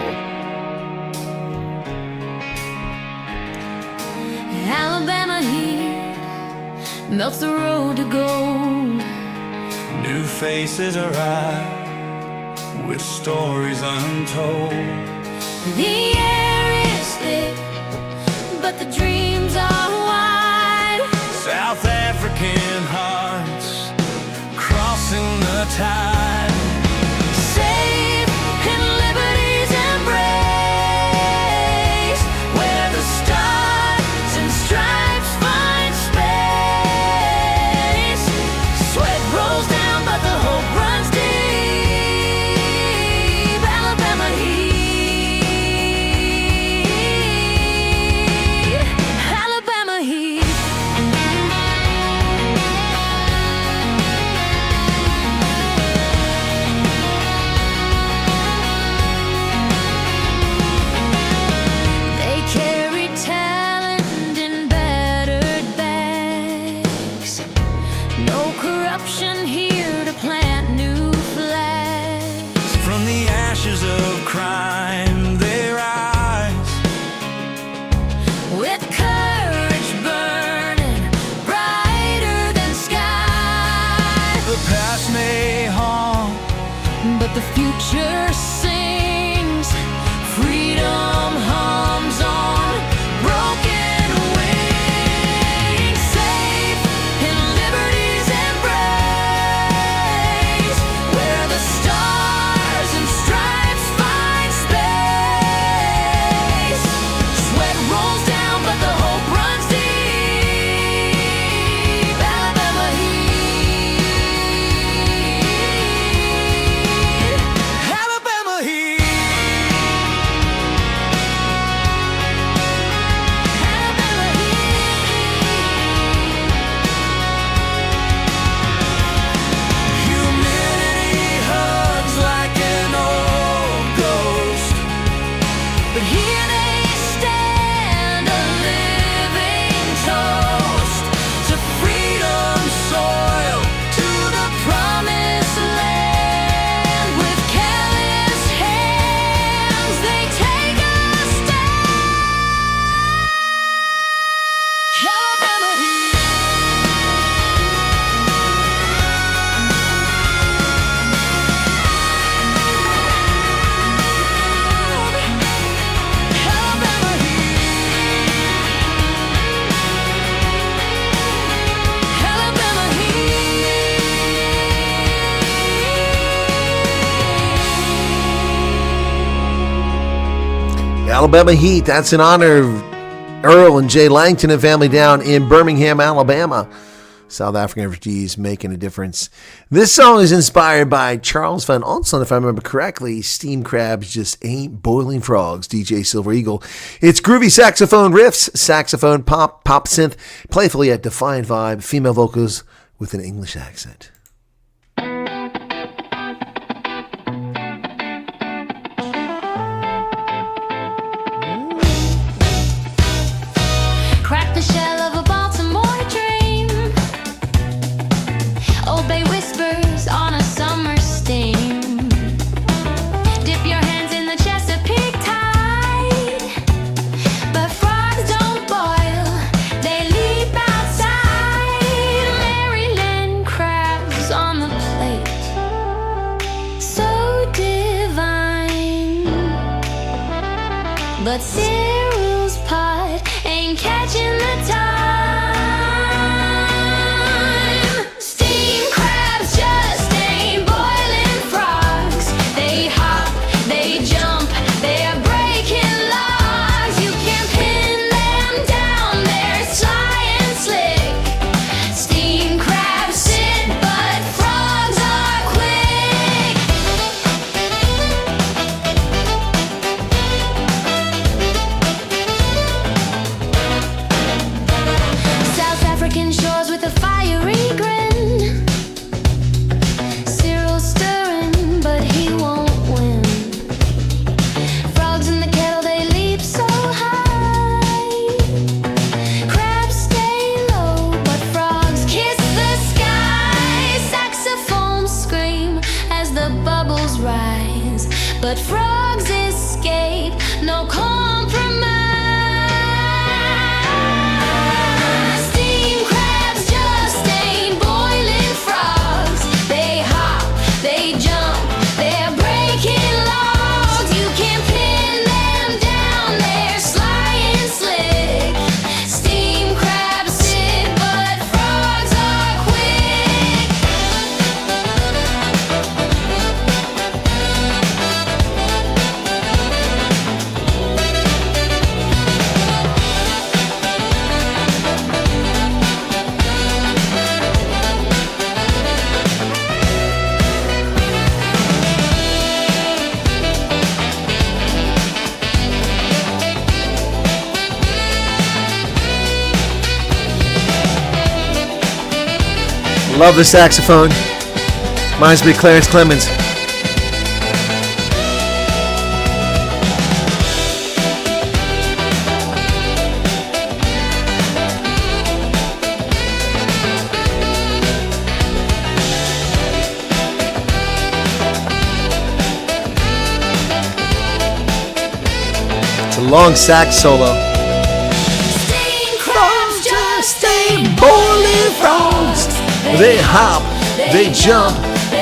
Alabama heat melts the road to gold. New faces arrive with stories untold. The air is thick, but the dreams are wide. South African hearts crossing the tide. Safe in liberty's embrace, where the stars and stripes find space. Sweat rolls down, but the hope runs deep. Alabama heat. Alabama heat. They carry talent in battered bags. No corruption here to plant new flags. From the ashes of crime they rise. With courage burning brighter than sky. The past may haunt, But the future sings. Freedom hums on broken wings. Safe in liberty's embrace, where the stars and stripes find space. Sweat rolls down, but the hope runs deep. Alabama heat. Alabama heat. Alabama Humidity hugs like an old ghost. But here they stand, a living toast To freedom soil, to the promised land. With careless hands, they take a stand. Alabama heat. Alabama heat. Alabama heat. Alabama Heat. That's in honor of Earl and Jay Langton and family down in Birmingham, Alabama. South African refugees making a difference. This song is inspired by Charles Van Onsen, if I remember correctly. Steam crabs just ain't boiling frogs. DJ Silver Eagle. It's groovy saxophone riffs, saxophone pop synth, playfully yet defiant vibe, female vocals with an English accent. Crack the shell of a Baltimore dream. Old Bay whispers on a summer steam. Dip your hands in the Chesapeake tide. But frogs don't boil, they leap outside. Maryland crabs but Cyril's pot ain't catching the time. Steam crabs just ain't boiling frogs. They hop, they jump, they're breaking logs. You can't pin them down, they're sly and slick. Steam crabs sit, but frogs are quick. South African shores with a fiery grin. Cyril's stirring, but he won't win. Frogs in the kettle, they leap so high. Crabs stay low, but frogs kiss the sky. Saxophones scream as the bubbles rise, but frogs escape, no compromise. Steam crabs just ain't boiling frogs. They hop, they jump, they're breaking logs. You can't pin them down, they're sly and slick. Steam crabs sit, but frogs are quick. Love the saxophone. Reminds me of Clarence Clemens. It's a long sax solo. Steam crabs just Stay boiling frogs. They hop, they jump,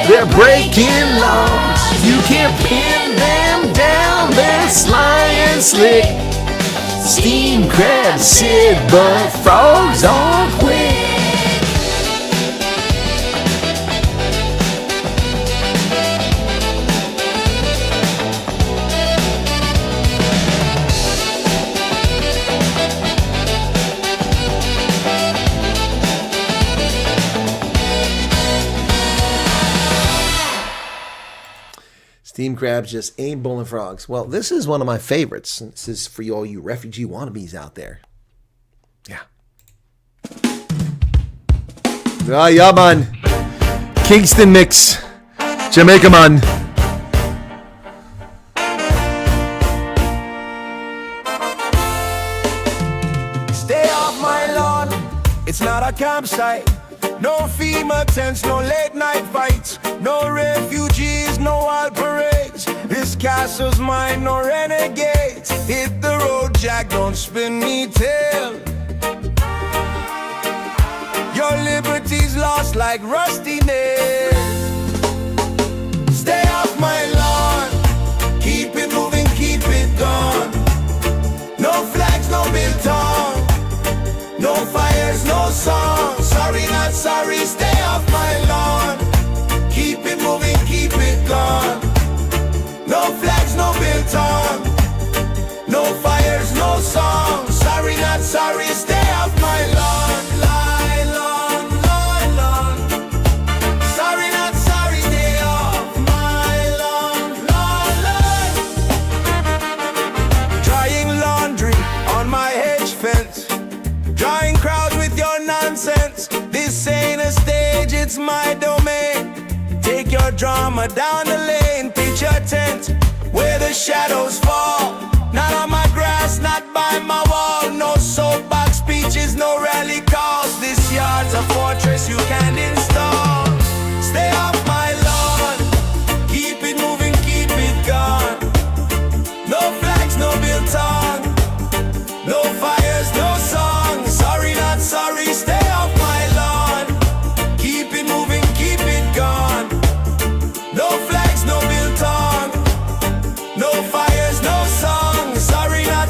they're breaking logs. You can't pin them down, they're sly and slick. Steam crabs sit, but frogs are quick. Steam crabs just ain't boiling frogs. Well, this is one of my favorites. This is for all you refugee wannabes out there. Yeah. Ah, yeah, man. Kingston mix. Jamaica, man. Stay off my lawn, it's not a campsite. No FEMA tents, no late night fights. No refugees, no wild parades. This castle's mine, no renegades. Hit the road, Jack, don't spin me tail. Your liberty's lost like rusty nails. Stay off my lawn, keep it moving, keep it gone. No flags, no biltong. No fires, no song. Sorry, not sorry, stay off my lawn. Keep it moving, keep it gone. No flags, no biltong. No fires, no song. Sorry, not sorry, stay off my lawn. Lie, lawn, lawn, lawn. Sorry, not sorry, stay off my lawn, lawn, lawn. Drying laundry on my hedge fence. Drawing crowds with your nonsense. This ain't a stage, it's my domain. Take your drama down the lane. Pitch a tent where the shadows fall. Not on my grass, not by my wall. No soapbox speeches, no rally calls. This yard's a fortress you can't install. Stay off my lawn. Keep it moving, keep it gone. No flags, no biltong. No fires, no song. Sorry, not sorry, stay off my lawn. Keep it moving, keep it gone. No flags, no biltong. No fires, no song. Sorry, not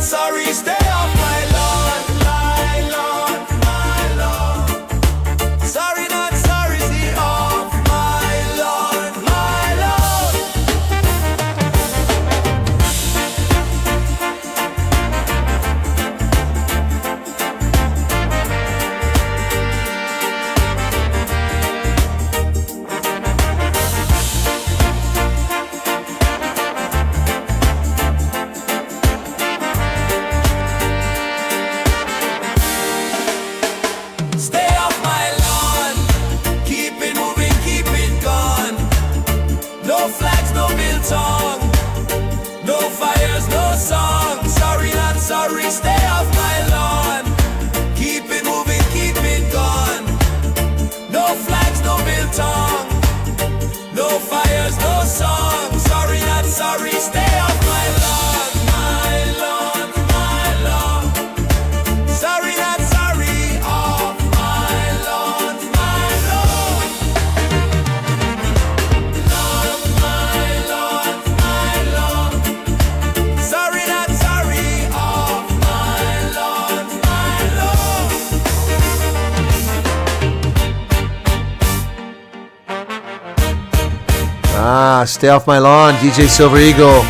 Stay Off My Lawn, DJ Silver Eagle.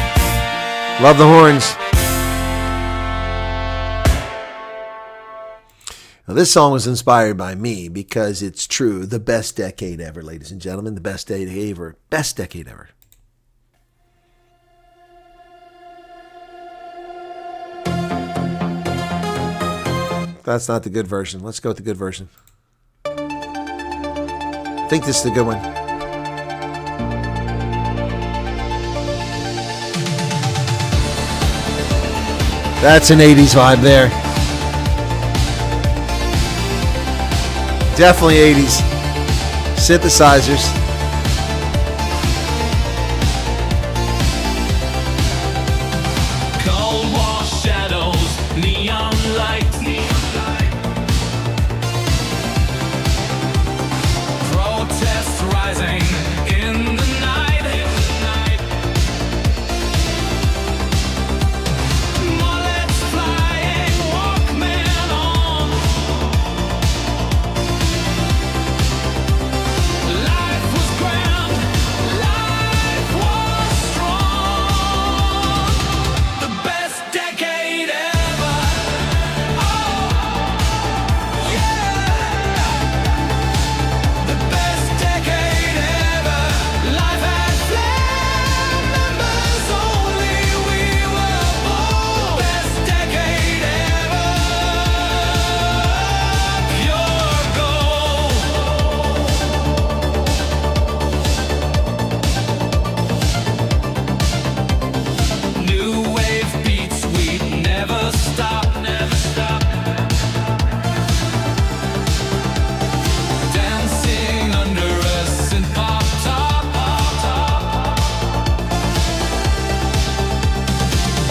Love the horns. Now, this song was inspired by me because it's true. The best decade ever, ladies and gentlemen. The best decade ever. Best decade ever. That's not the good version. Let's go with the good version. I think this is the good one. That's an 80s vibe there. Definitely 80s. Synthesizers. Cold War shadows, neon lights, protests rising in the night, mullets flying, Walkman on. Life was grand, life was strong. The best decade ever. Oh, yeah. The best decade ever. Life had flame members, only we were born. Best decade ever. Pure gold. New wave beats, we'd never stop, never stop. Dancing under a synth pop top,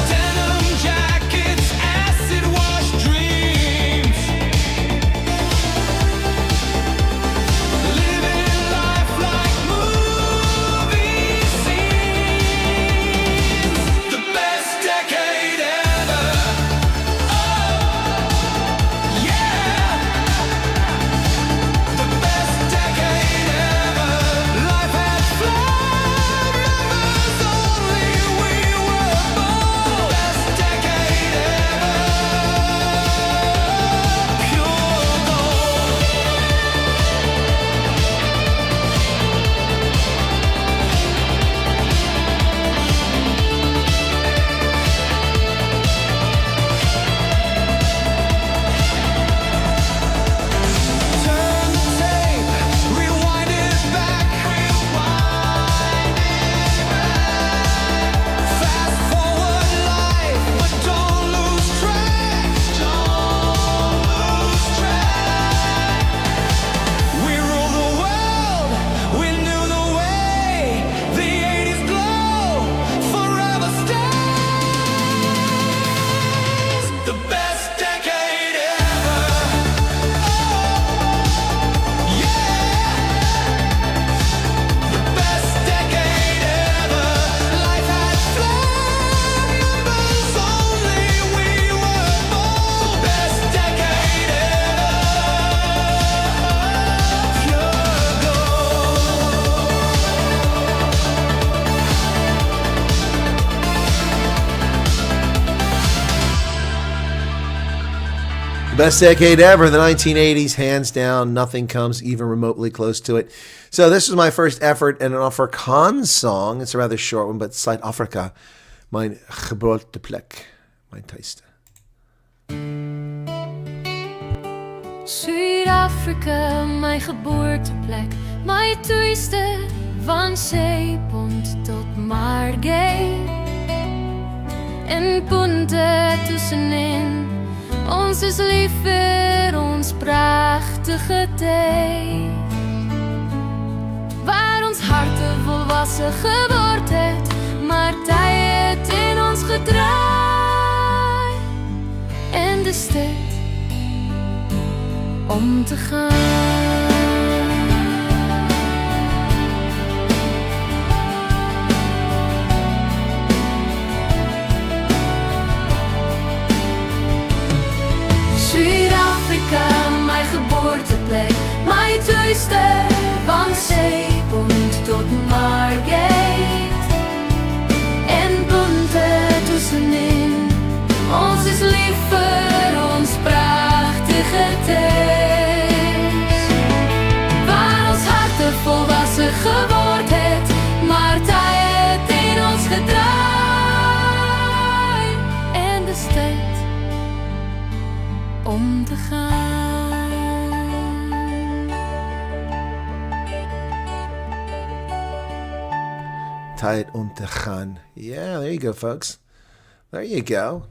denim jackets, acid wash dreams, living life like movie scenes. The best decade ever. Oh, yeah. The best decade ever. Life had flame members, only we were born. Best decade ever. Pure gold. Turn the tape, rewind it back, fast forward life, but don't lose track, We rule the world, we knew the way, the 80s glow, forever stays. The best decade ever. Yeah, the best decade ever. Life had flame members, only we were born. Best decade ever. Pure Best decade ever, the 1980s, hands down. Nothing comes even remotely close to it. So this was my first effort at an Afrikaans song. It's a rather short one, but Zuid-Afrika, mijn geboorteplek, mijn thuis. Suid-Afrika, mijn geboorteplek, mijn tuiste, van Zeepont tot Margate. En punten tussenin, ons is lief vir ons prachtige tijd. Waar ons harte volwassen geword het, maar tyd het in ons gedraai. En dis tyd om te gaan. Suid-Afrika, mijn geboorteplek, mijn thuiste, van Zeepont tot Margate. Tijd om te gaan. Yeah, there you go, folks. There you go.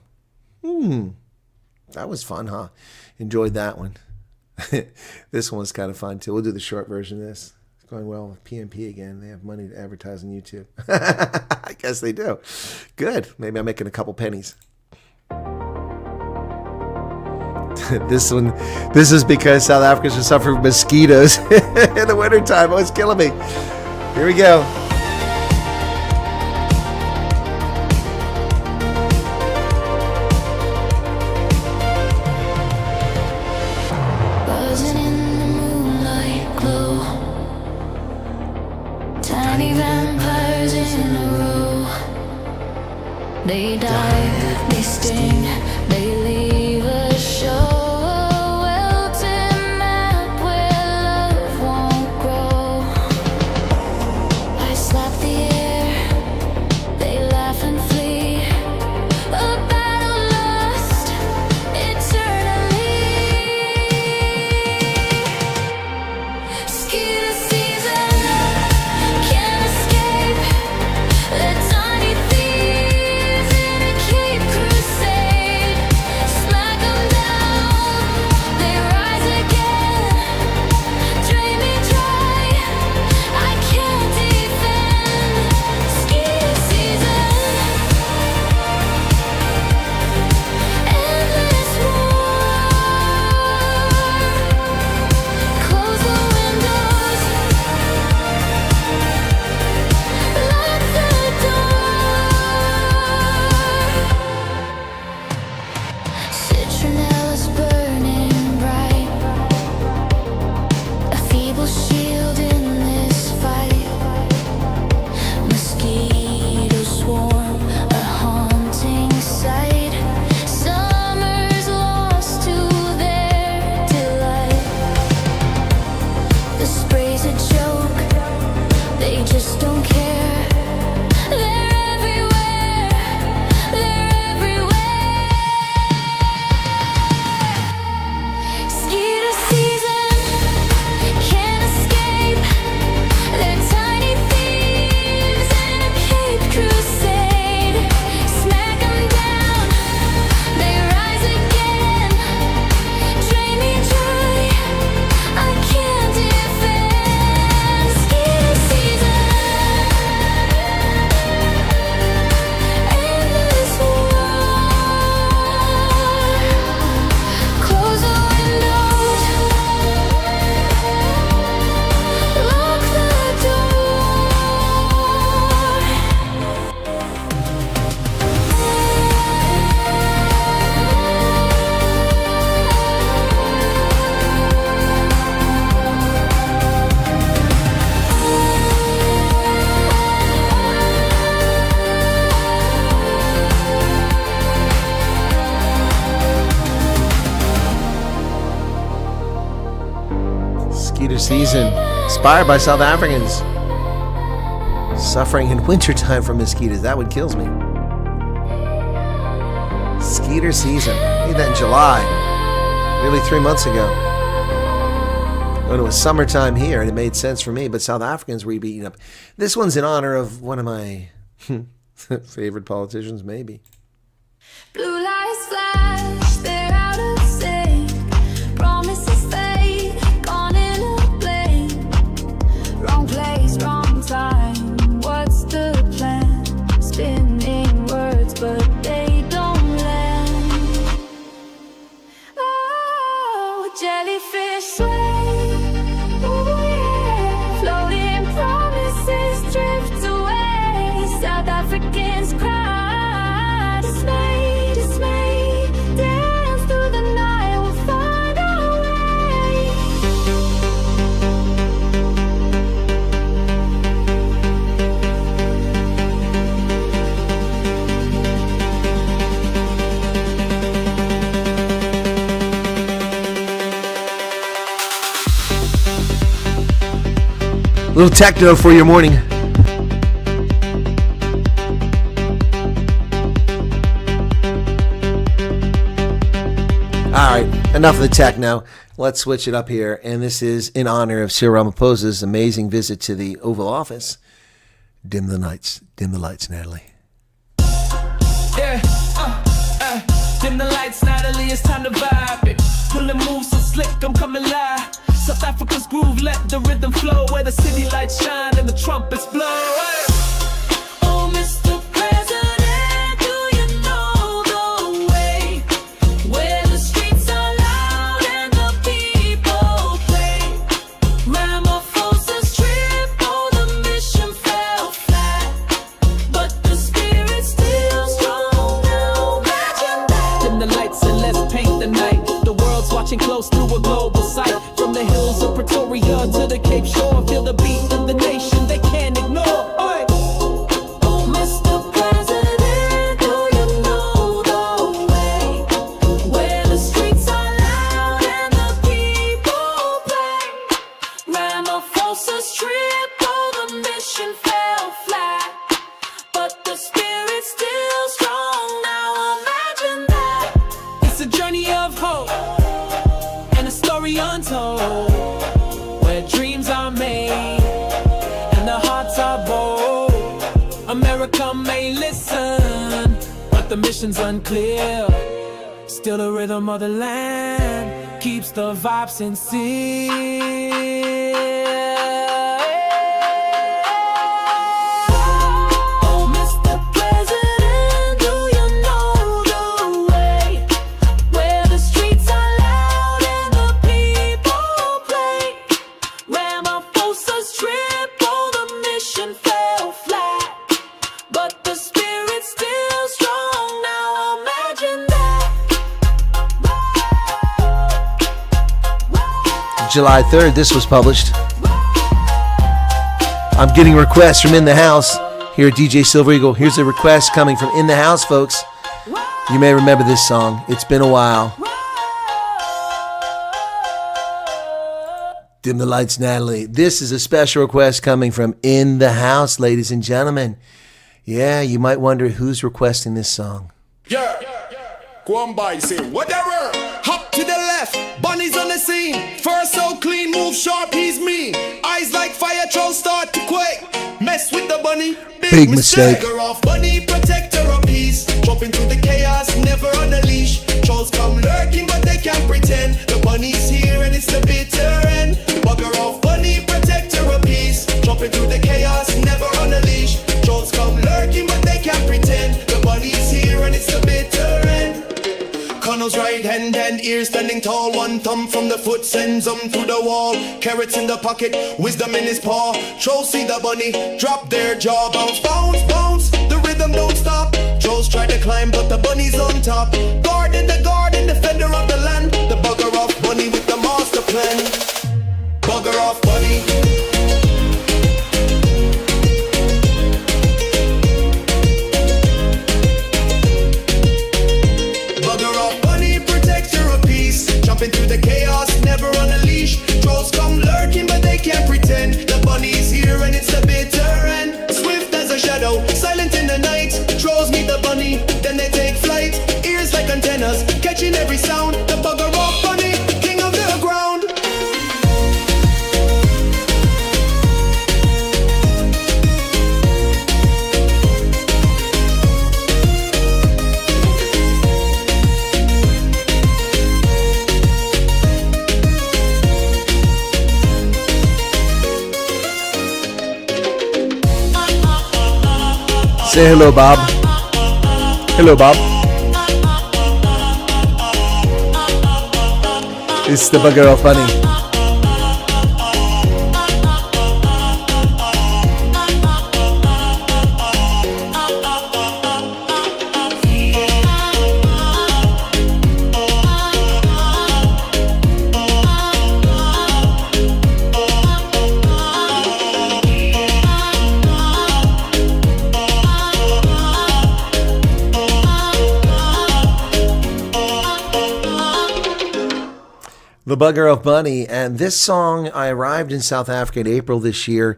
That was fun, huh? Enjoyed that one. This one was kind of fun, too. We'll do the short version of this. It's going well with PMP again. They have money to advertise on YouTube. I guess they do. Good. Maybe I'm making a couple pennies. This is because South Africans are suffering from mosquitoes in the wintertime. Oh, it's killing me. Here we go. Buzzing in the moonlight glow. Tiny vampires in a row. They dive, they sting, they leave a show. Season, inspired by South Africans suffering in wintertime from mosquitoes. That one kills me. Skeeter season. I did that in July, nearly 3 months ago. When it was summertime here, and it made sense for me, but South Africans were beaten up. This one's in honor of one of my favorite politicians, maybe. Blue lights flash, they're out of sync. Promises fade, gone in a blink. Wrong place, wrong time. What's the plan? Spinning words, but they don't land. Oh, jellyfish sway. Oh yeah, floating promises drift away. South Africans cry. Little techno for your morning. All right, enough of the techno. Let's switch it up here. And this is in honor of Cyril Ramaphosa's amazing visit to the Oval Office. Dim the lights, Natalie. Yeah, dim the lights, Natalie, it's time to vibe it. Pulling moves so slick, I'm coming live. South Africa's groove, let the rhythm flow. Where the city lights shine and the trumpets blow. Hey. Oh, Mr. President, do you know the way? Where the streets are loud and the people play. Ramaphosa's trip, oh, the mission fell flat. But the spirit's still strong now. Imagine that. Dim the lights and let's paint the night. The world's watching close through a global sight. From the hills of Pretoria to the Cape Shore, feel the beat of the nation they can't ignore. Oi. Oh, Mr. President, do you know the way? Where the streets are loud and the people play. Ramaphosa's trip, oh, the mission fell flat. But the spirit's still strong now. Imagine that. It's a journey of hope and a story untold, where dreams are made and the hearts are bold. America may listen, but the mission's unclear. Still the rhythm of the land keeps the vibe sincere. Oh, Mr. President, do you know the way? Where the streets are loud and the people play. Ramaphosa's trip, oh, the mission fell flat. But the spirit's still strong now. Imagine that. July 3rd, this was published. I'm getting requests from In the House here at DJ Silver Eagle. Here's a request coming from In the House, folks. You may remember this song. It's been a while. Dim the lights, Natalie. This is a special request coming from In the House, ladies and gentlemen. Yeah, you might wonder who's requesting this song. Yeah, go on by, say whatever. Hop to the left, Bunny's on the scene. Fur so clean, move sharp, he's mean. Eyes like fire, trolls start to quake. Mess with the bunny, Big mistake. Trigger off, bunny protector of peace. Jump into the chaos, never on a leash. Trolls come lurking, but they can't pretend. The bunny's here and it's the bitter end. Bugger off, bunny protector of peace. Jump into the chaos, never on a leash. Trolls come lurking, but they can't pretend. The bunny's here and it's the bitter end. Connell's right hand and ears standing tall. One thumb from the foot sends him through the wall. Carrots in the pocket, wisdom in his paw. Trolls see the bunny, drop their jaw. Bounce, bounce, bounce, the rhythm don't stop. Trolls try to climb, but the bunny's on top. Guarding the garden, defender of the land. The bugger off bunny with the master plan. Bugger off bunny. Into the chaos, never on a leash. Trolls come lurking, but they can't pretend. The bunny's here and it's the bitter end. Swift as a shadow, silent in the night. Trolls meet the bunny, then they take flight. Ears like antennas, catching every sound. The bugger off bunny, king of the ground. Say hello, Bob. Hello, Bob. It's the bugger off bunny. The Bugger of Bunny. And this song, I arrived in South Africa in April this year,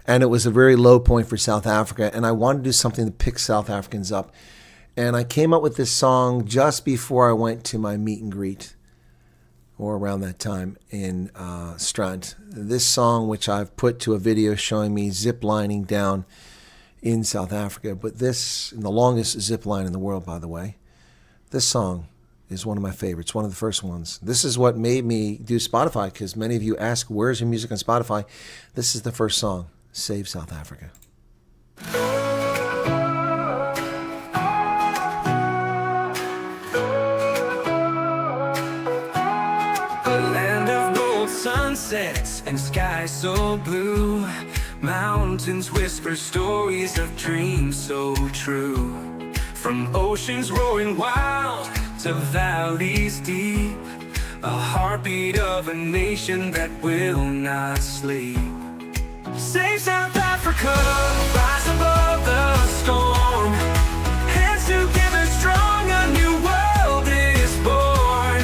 and it was a very low point for South Africa, and I wanted to do something to pick South Africans up. And I came up with this song just before I went to my meet and greet, or around that time in Strand. This song, which I've put to a video showing me zip lining down in South Africa. But this, the longest zip line in the world, by the way, this song is one of my favorites, one of the first ones. This is what made me do Spotify, because many of you ask, where's your music on Spotify? This is the first song, Save South Africa. Sunsets and skies so blue, mountains whisper stories of dreams so true. From oceans roaring wild to valleys deep, a heartbeat of a nation that will not sleep. Save South Africa, rise above the storm. Hands together strong, a new world is born.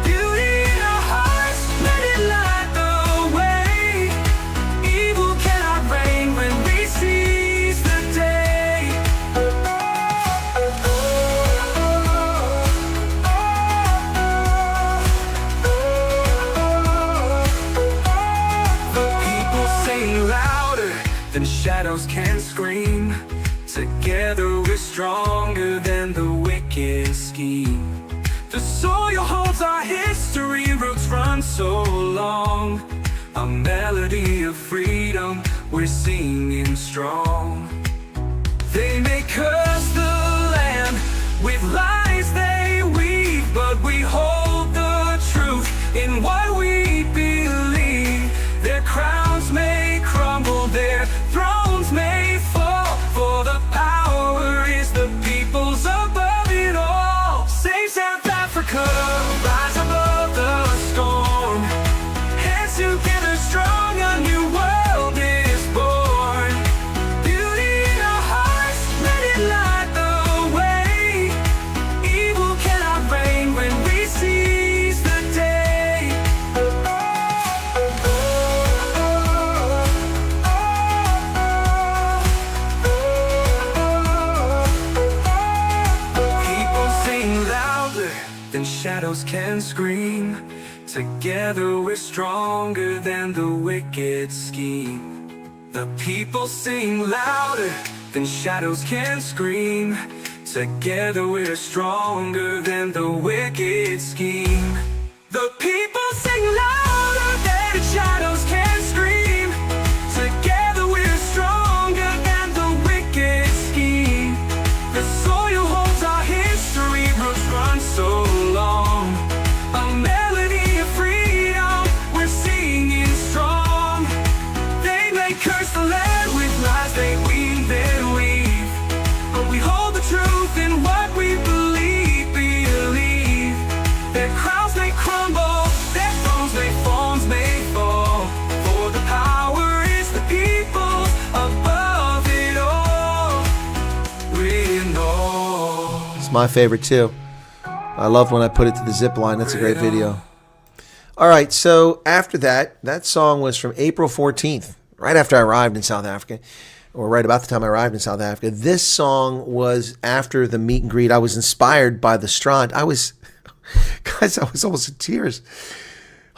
Beauty in our hearts, let it light the way. Evil cannot reign when we seize the day. The people sing louder than shadows can scream. Together we're stronger than the wicked scheme. The soil holds our history, roots run so long. A melody of freedom, we're singing strong. They may curse the land with lies they weave, but we hold the truth in what we believe. Their crowns may crumble, their thrones may fall, for the power is the people's above it all. Save South Africa, rise above the storm. Hands together strong, a new world is born. Beauty in our hearts, let it light the way. Evil cannot reign when we seize the day. People sing louder than shadows can scream. Together we're stronger than the wicked scheme. The people sing louder than shadows can scream. Together we're stronger than the wicked scheme. The people sing louder than shadows can scream. Together we're stronger than the wicked scheme. The soil holds our history, roots run so long. A melody of freedom, we're singing strong. They may curse the land with lies they weave, then weave, but we hold the truth in what we believe. Their crowns may crumble, their thrones may fall, for the power is the people above it all. We know. It's my favorite too. I love when I put it to the zip line. That's a great video. All right, so after that, that song was from April 14th, right after I arrived in South Africa, or right about the time I arrived in South Africa. This song was after the meet and greet. I was inspired by the Strand. Guys, I was almost in tears.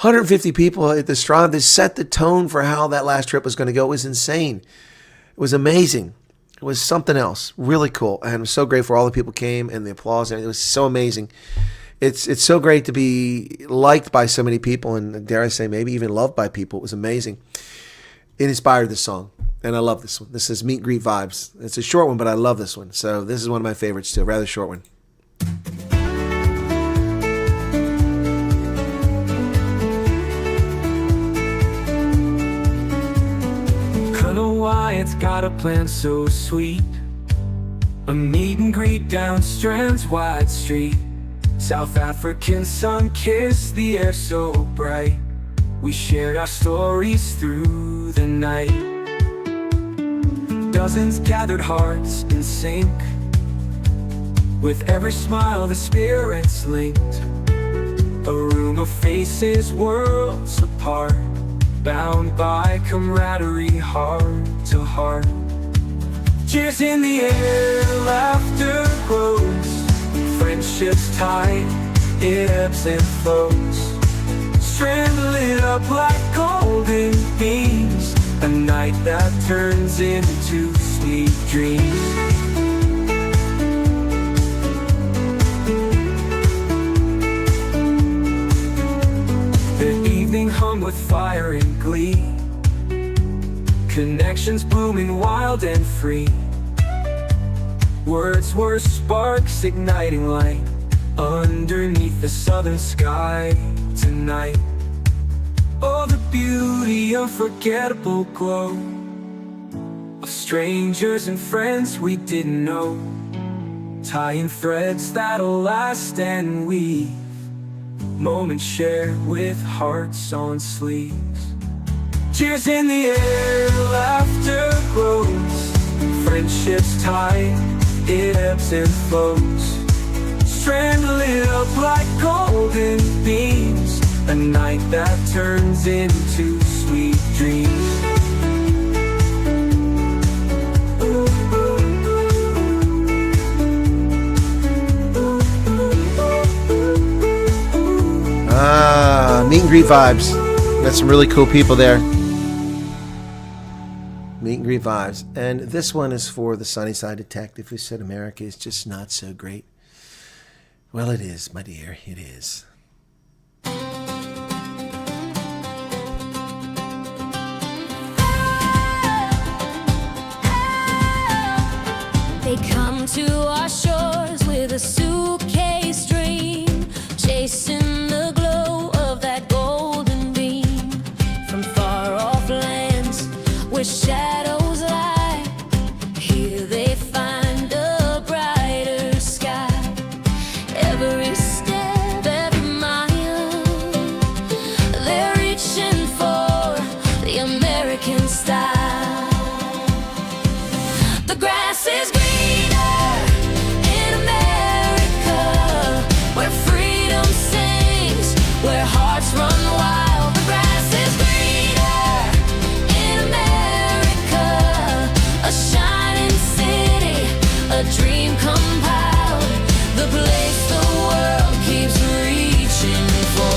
150 people at the Strand. They set the tone for how that last trip was going to go. It was insane. It was amazing. It was something else. Really cool. And I'm so grateful all the people came and the applause. And it was so amazing. It's so great to be liked by so many people, and dare I say maybe even loved by people. It was amazing. It inspired this song, and I love this one. This is Meet and Greet Vibes. It's a short one, but I love this one. So this is one of my favorites too, a rather short one. Colonel Wyatt's got a plan so sweet. A meet and greet down Strand's wide street. South African sun kissed the air so bright. We shared our stories through the night. Dozens gathered hearts in sync. With every smile the spirits linked. A room of faces worlds apart, bound by camaraderie, heart to heart. Cheers in the air, laughter grows. Friendship's tight, it ebbs and flows. Strand lit up like golden beams. a night that turns into sweet dreams. The evening hung with fire and glee, connections blooming wild and free. Words were sparks igniting light underneath the southern sky tonight. Oh, the beauty, unforgettable glow of strangers and friends we didn't know, tying threads that'll last and weave, moments shared with hearts on sleeves. Cheers in the air, laughter grows, friendships tight, it ebbs and flows. Strand lit up like golden beams, a night that turns into sweet dreams. Meet and greet vibes. Got some really cool people there. Meet and greet vibes. And this one is for the Sunnyside Detective who said America is just not so great. Well, it is, my dear. It is. They come to our shores with a suitcase dream, chasing the glow of that golden beam. From far off lands where shadows lie, here they find a brighter sky. Every step, every mile, they're reaching for the American style. The grass is greener in America, where freedom sings, where hearts run wild. The grass is greener in America, a shining city, a dream compiled, the place the world keeps reaching for.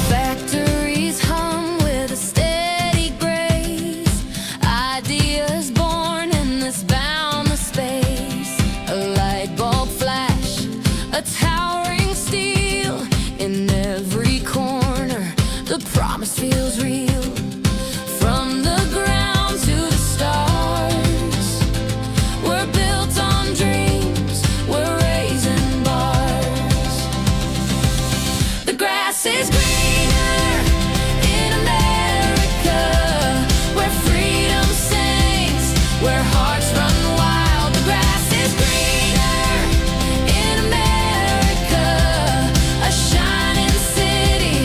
Factories hum with a steady grace, ideas born in this boundless space. A light bulb flash, a towering steel in every corner. The promise feels real. From the ground to the stars, we're built on dreams, we're raising bars. The grass is greener in America, where freedom sings, where hearts run wild. The grass is greener in America, a shining city,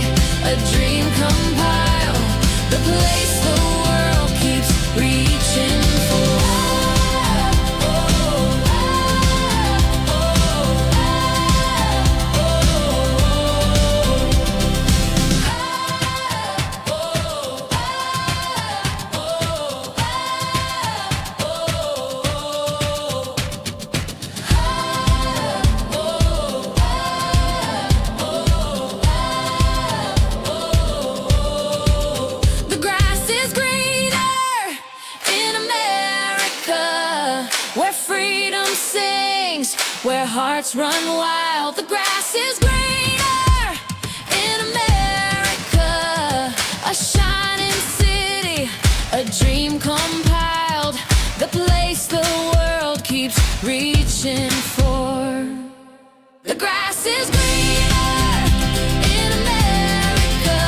a dream compiled, the place the world keeps reaching for. The grass is greener in America, where freedom sings, where hearts run wild. The grass is greener in America, a shining city, a dream compiled, the place the world keeps reaching for. The grass is greener in America,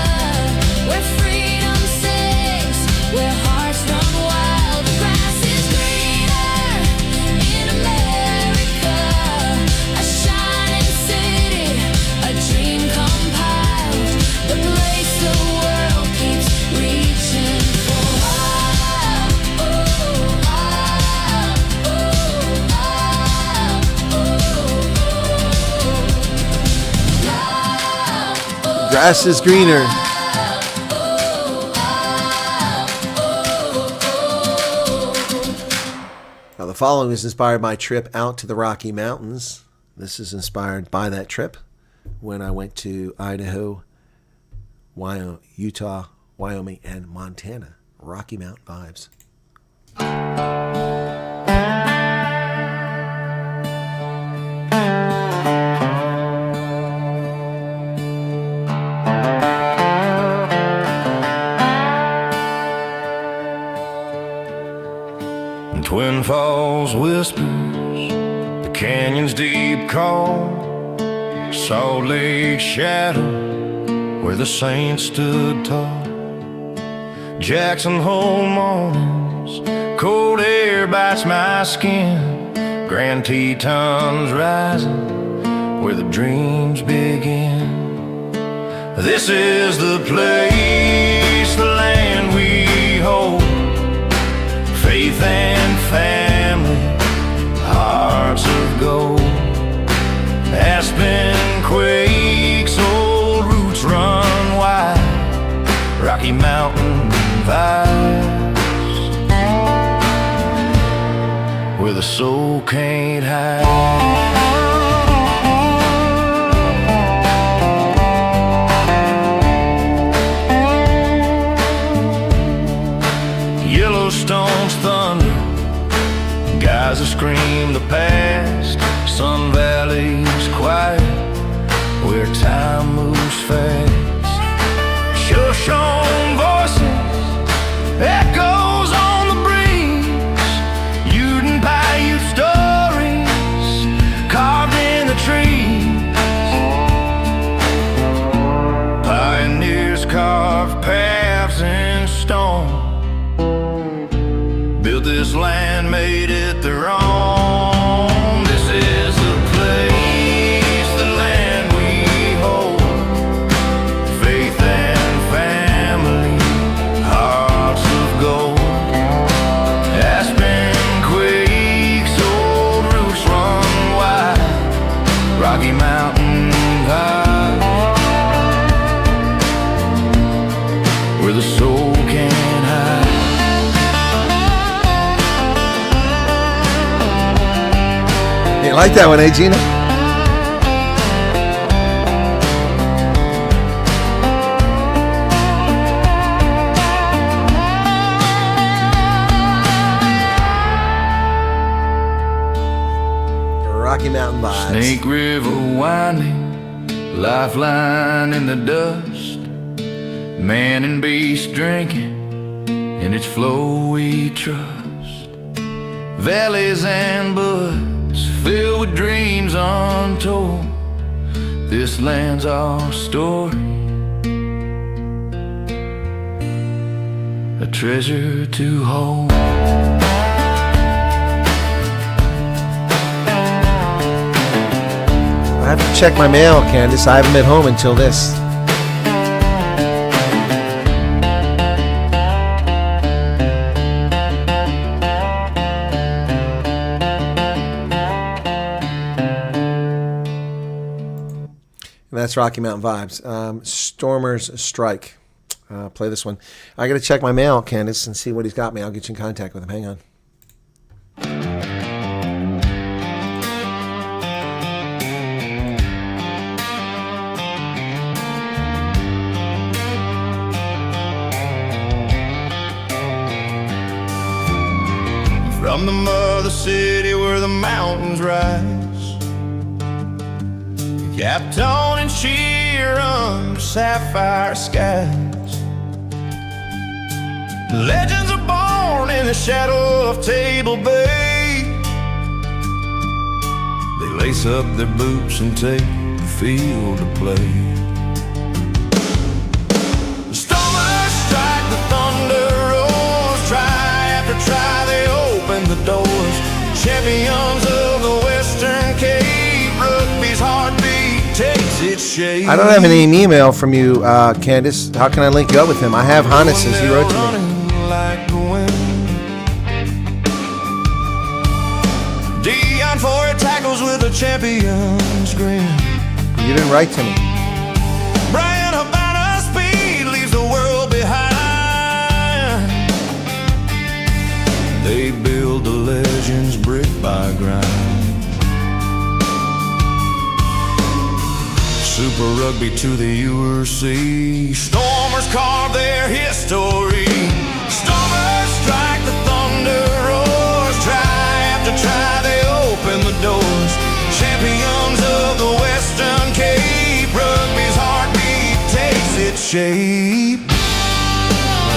where freedom sings, where hearts run wild. The grass is greener in America, a shining city, a dream compiled, the place the world keeps reaching for. Grass is greener. Now, the following is inspired by a trip out to the Rocky Mountains. This is inspired by that trip when I went to Idaho, Utah, Wyoming, and Montana. Rocky Mountain vibes. Twin Falls whispers, the canyon's deep call, Salt Lake shadow, where the saints stood tall. Jackson Hole mornings, cold air bites my skin. Grand Tetons rising, where the dreams begin. This is the place, the land we hold. Faith and family, hearts of gold. Aspen quakes, old roots run wide. Rocky Mountain vibes, where the soul can't hide. Yellowstone's thunder, guys that scream the past. Sun Valley's quiet, where time moves fast. Shoshone voices, echoes on the breeze. Ute and Paiute stories, carved in the trees. Pioneers carved paths in stone, built this land, made it their own. This is the place, the land we hold. Faith and family, hearts of gold. Aspen quakes, old roots run wide. Rocky Mountain vibes, where the soul can't hide. You like that one, eh, Gina? Rocky Mountain vibes. Snake River winding, lifeline in the dust. Man and beast drinking, in its flow we trust. Valleys and buds filled with dreams untold. This land's our story, a treasure to hold. I have to check my mail, Candace. I haven't been home until this. That's Rocky Mountain vibes. Stormer's Strike. Play this one. I got to check my mail, Candace, and see what he's got me. I'll get you in contact with him. Hang on. From the mother city where the mountains rise, Captain and sheer under sapphire skies. Legends are born in the shadow of Table Bay. They lace up their boots and take the field to play. The stormers strike, the thunder roars. Try after try, they open the doors. Champions of the Western Cape, rugby's heartbeat takes its shape. I don't have any email from you, Candace. How can I link you up with him? I have Hannes's. He wrote to me. Like the wind. Dion for it tackles with a champion's grin. You didn't write to me. Brian Havana speed leaves the world behind. They build the legends brick by grind. Super Rugby to the URC. Stormers carve their history. Stormers strike, the thunder roars. Try after try, they open the doors. Champions of the Western Cape. Rugby's heartbeat takes its shape.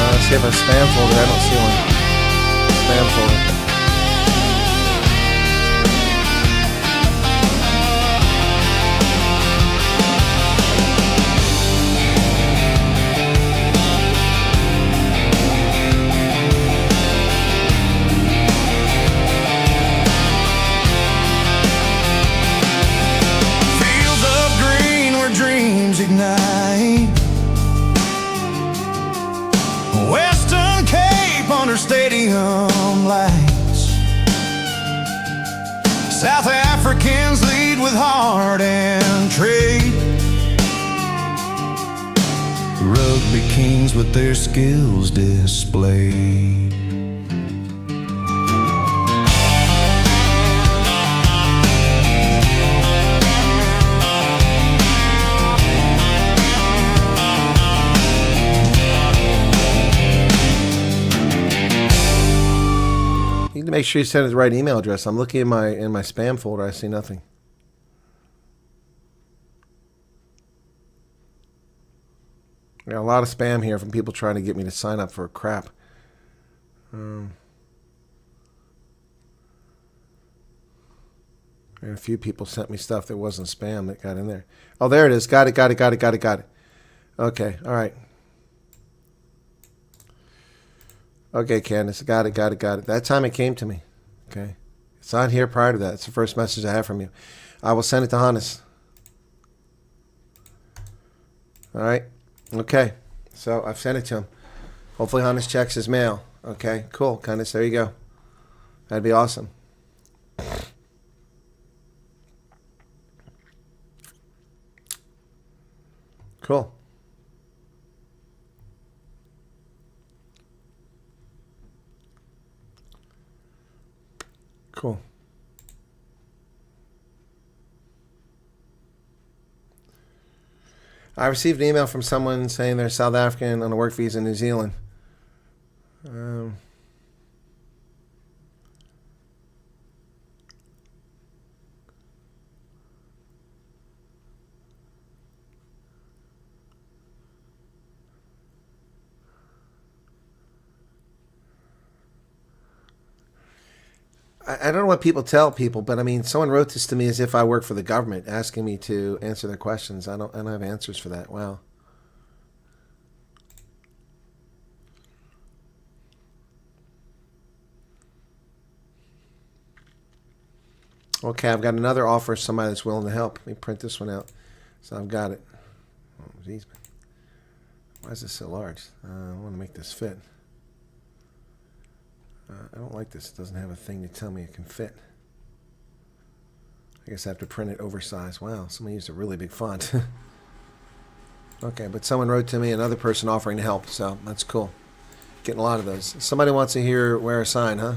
Let's see if a spam folder. I don't see one. Spam folder. Fields of green where dreams ignite. Western Cape under stadium lights. South Africans lead with heart and trade. Rugby kings with their skills displayed. You need to make sure you send it the right email address. I'm looking in my spam folder. I see nothing. I got a lot of spam here from people trying to get me to sign up for crap. And a few people sent me stuff that wasn't spam that got in there. Oh, there it is. Got it. Okay, all right. Okay, Candace, got it. That time it came to me. Okay. It's not here prior to that. It's the first message I have from you. I will send it to Hannes. All right. Okay. So I've sent it to him. Hopefully Hannes checks his mail. Okay, cool. Candace, there you go. That'd be awesome. Cool. Cool. I received an email from someone saying they're South African on a work visa in New Zealand. I don't know what people tell people, but I mean, someone wrote this to me as if I work for the government, asking me to answer their questions. I don't have answers for that. Wow. Okay, I've got another offer. Somebody that's willing to help. Let me print this one out. So I've got it. Oh, geez. Why is this so large? I want to make this fit. I don't like this. It doesn't have a thing to tell me it can fit. I guess I have to print it oversized. Wow, somebody used a really big font. Okay, but someone wrote to me, another person offering to help, so that's cool. Getting a lot of those. Somebody wants to hear wear a sign, huh?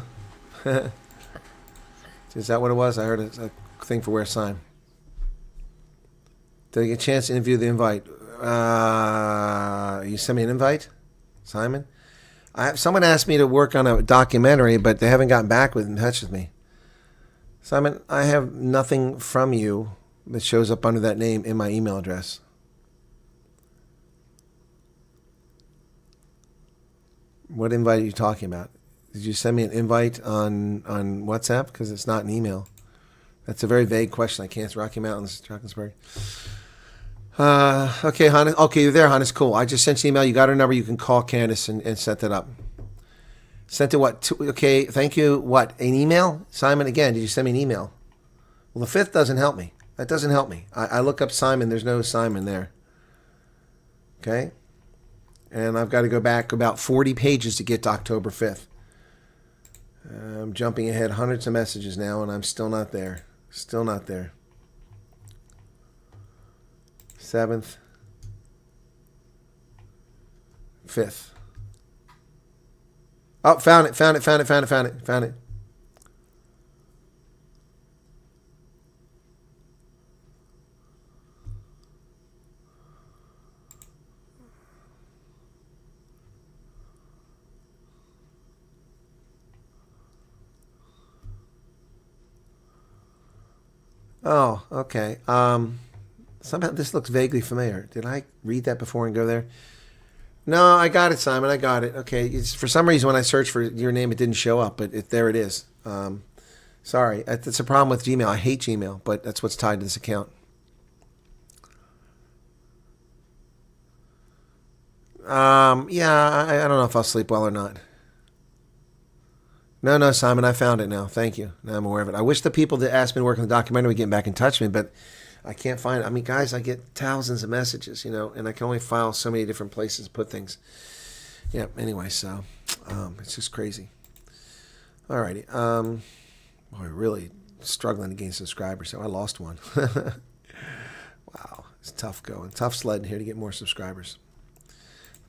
Is that what it was? I heard a thing for wear a sign. Did I get a chance to interview the invite? You sent me an invite, Simon? Someone asked me to work on a documentary, but they haven't gotten back in touch with me. Simon, I have nothing from you that shows up under that name in my email address. What invite are you talking about? Did you send me an invite on WhatsApp? Because it's not an email. That's a very vague question. I can't answer. Rocky Mountains, Drakensberg. Okay, Hannes. Okay, you're there, Hannes. Cool. I just sent you an email. You got her number. You can call Candace and set that up. Sent it what? Okay, thank you. What? An email? Simon, again, did you send me an email? Well, the 5th doesn't help me. That doesn't help me. I look up Simon. There's no Simon there. Okay? And I've got to go back about 40 pages to get to October 5th. I'm jumping ahead hundreds of messages now, and I'm still not there. Still not there. 7th, 5th. Oh, found it. Oh, okay. Somehow this looks vaguely familiar. Did I read that before and go there? No, I got it, Simon. I got it. Okay. For some reason, when I searched for your name, it didn't show up, but there it is. Sorry. That's a problem with Gmail. I hate Gmail, but that's what's tied to this account. Yeah, I don't know if I'll sleep well or not. No, Simon, I found it now. Thank you. Now I'm aware of it. I wish the people that asked me to work on the documentary would get back in touch with me, but I can't find it. I mean, guys, I get thousands of messages, and I can only file so many different places to put things. Yeah, anyway, so it's just crazy. Alrighty. We're really struggling to gain subscribers, so I lost one. Wow, it's tough going. Tough sledding here to get more subscribers.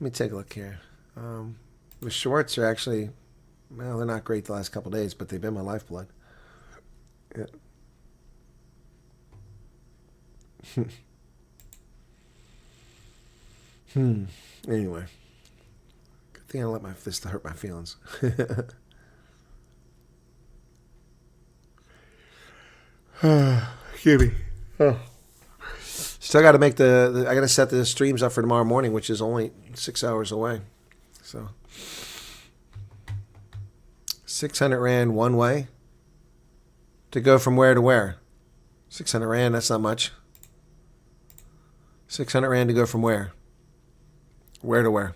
Let me take a look here. The shorts are actually, well, they're not great the last couple of days, but they've been my lifeblood. Yeah. Anyway. Good thing I don't let this hurt my feelings. Excuse me. Oh. Still got to make I got to set the streams up for tomorrow morning, which is only 6 hours away. So 600 Rand one way to go from where to where? 600 Rand, that's not much. 600 Rand to go from where? Where to where?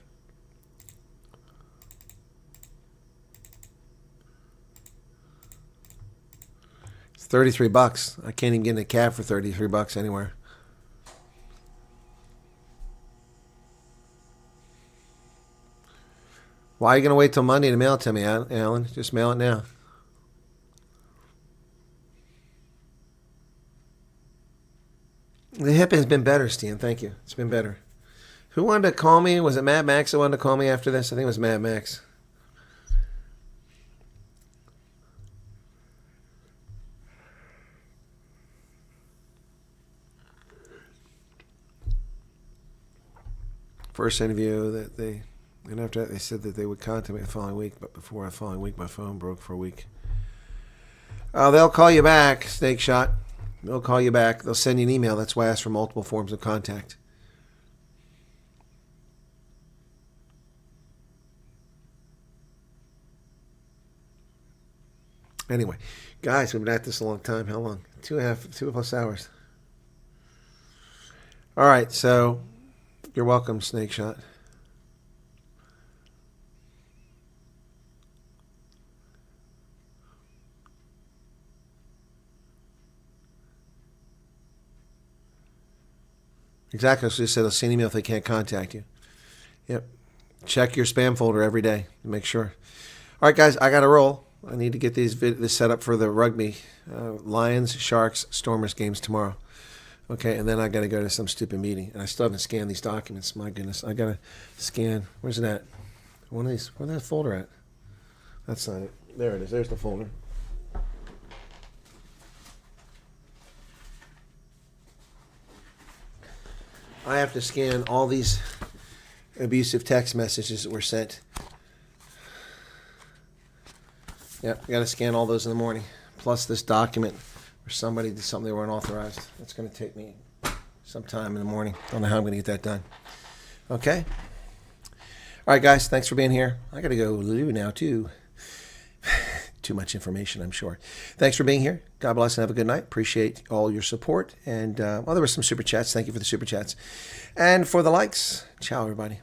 It's $33. I can't even get in a cab for $33 anywhere. Why are you going to wait till Monday to mail it to me, Alan? Just mail it now. The hip has been better, Stan. Thank you. It's been better. Who wanted to call me? Was it Mad Max that wanted to call me after this? I think it was Mad Max. First interview that and after that they said that they would contact me the following week, but before the following week my phone broke for a week. They'll call you back, Snake Shot. They'll call you back. They'll send you an email. That's why I asked for multiple forms of contact. Anyway, guys, we've been at this a long time. How long? 2+ hours. All right, so you're welcome, Snake Shot. Exactly. So they said they'll send an email if they can't contact you. Yep. Check your spam folder every day to make sure. All right, guys, I got to roll. I need to get this set up for the rugby. Lions, Sharks, Stormers games tomorrow. Okay, and then I got to go to some stupid meeting. And I still haven't scanned these documents. My goodness. I got to scan. Where's it at? One of these. Where's that folder at? That's not it. There it is. There's the folder. I have to scan all these abusive text messages that were sent. Yep, I got to scan all those in the morning. Plus this document where somebody did something they weren't authorized. That's going to take me some time in the morning. I don't know how I'm going to get that done. Okay? All right, guys, thanks for being here. I got to go loo now, too. Too much information, I'm sure. Thanks for being here. God bless and have a good night. Appreciate all your support. And, there were some super chats. Thank you for the super chats. And for the likes, ciao, everybody.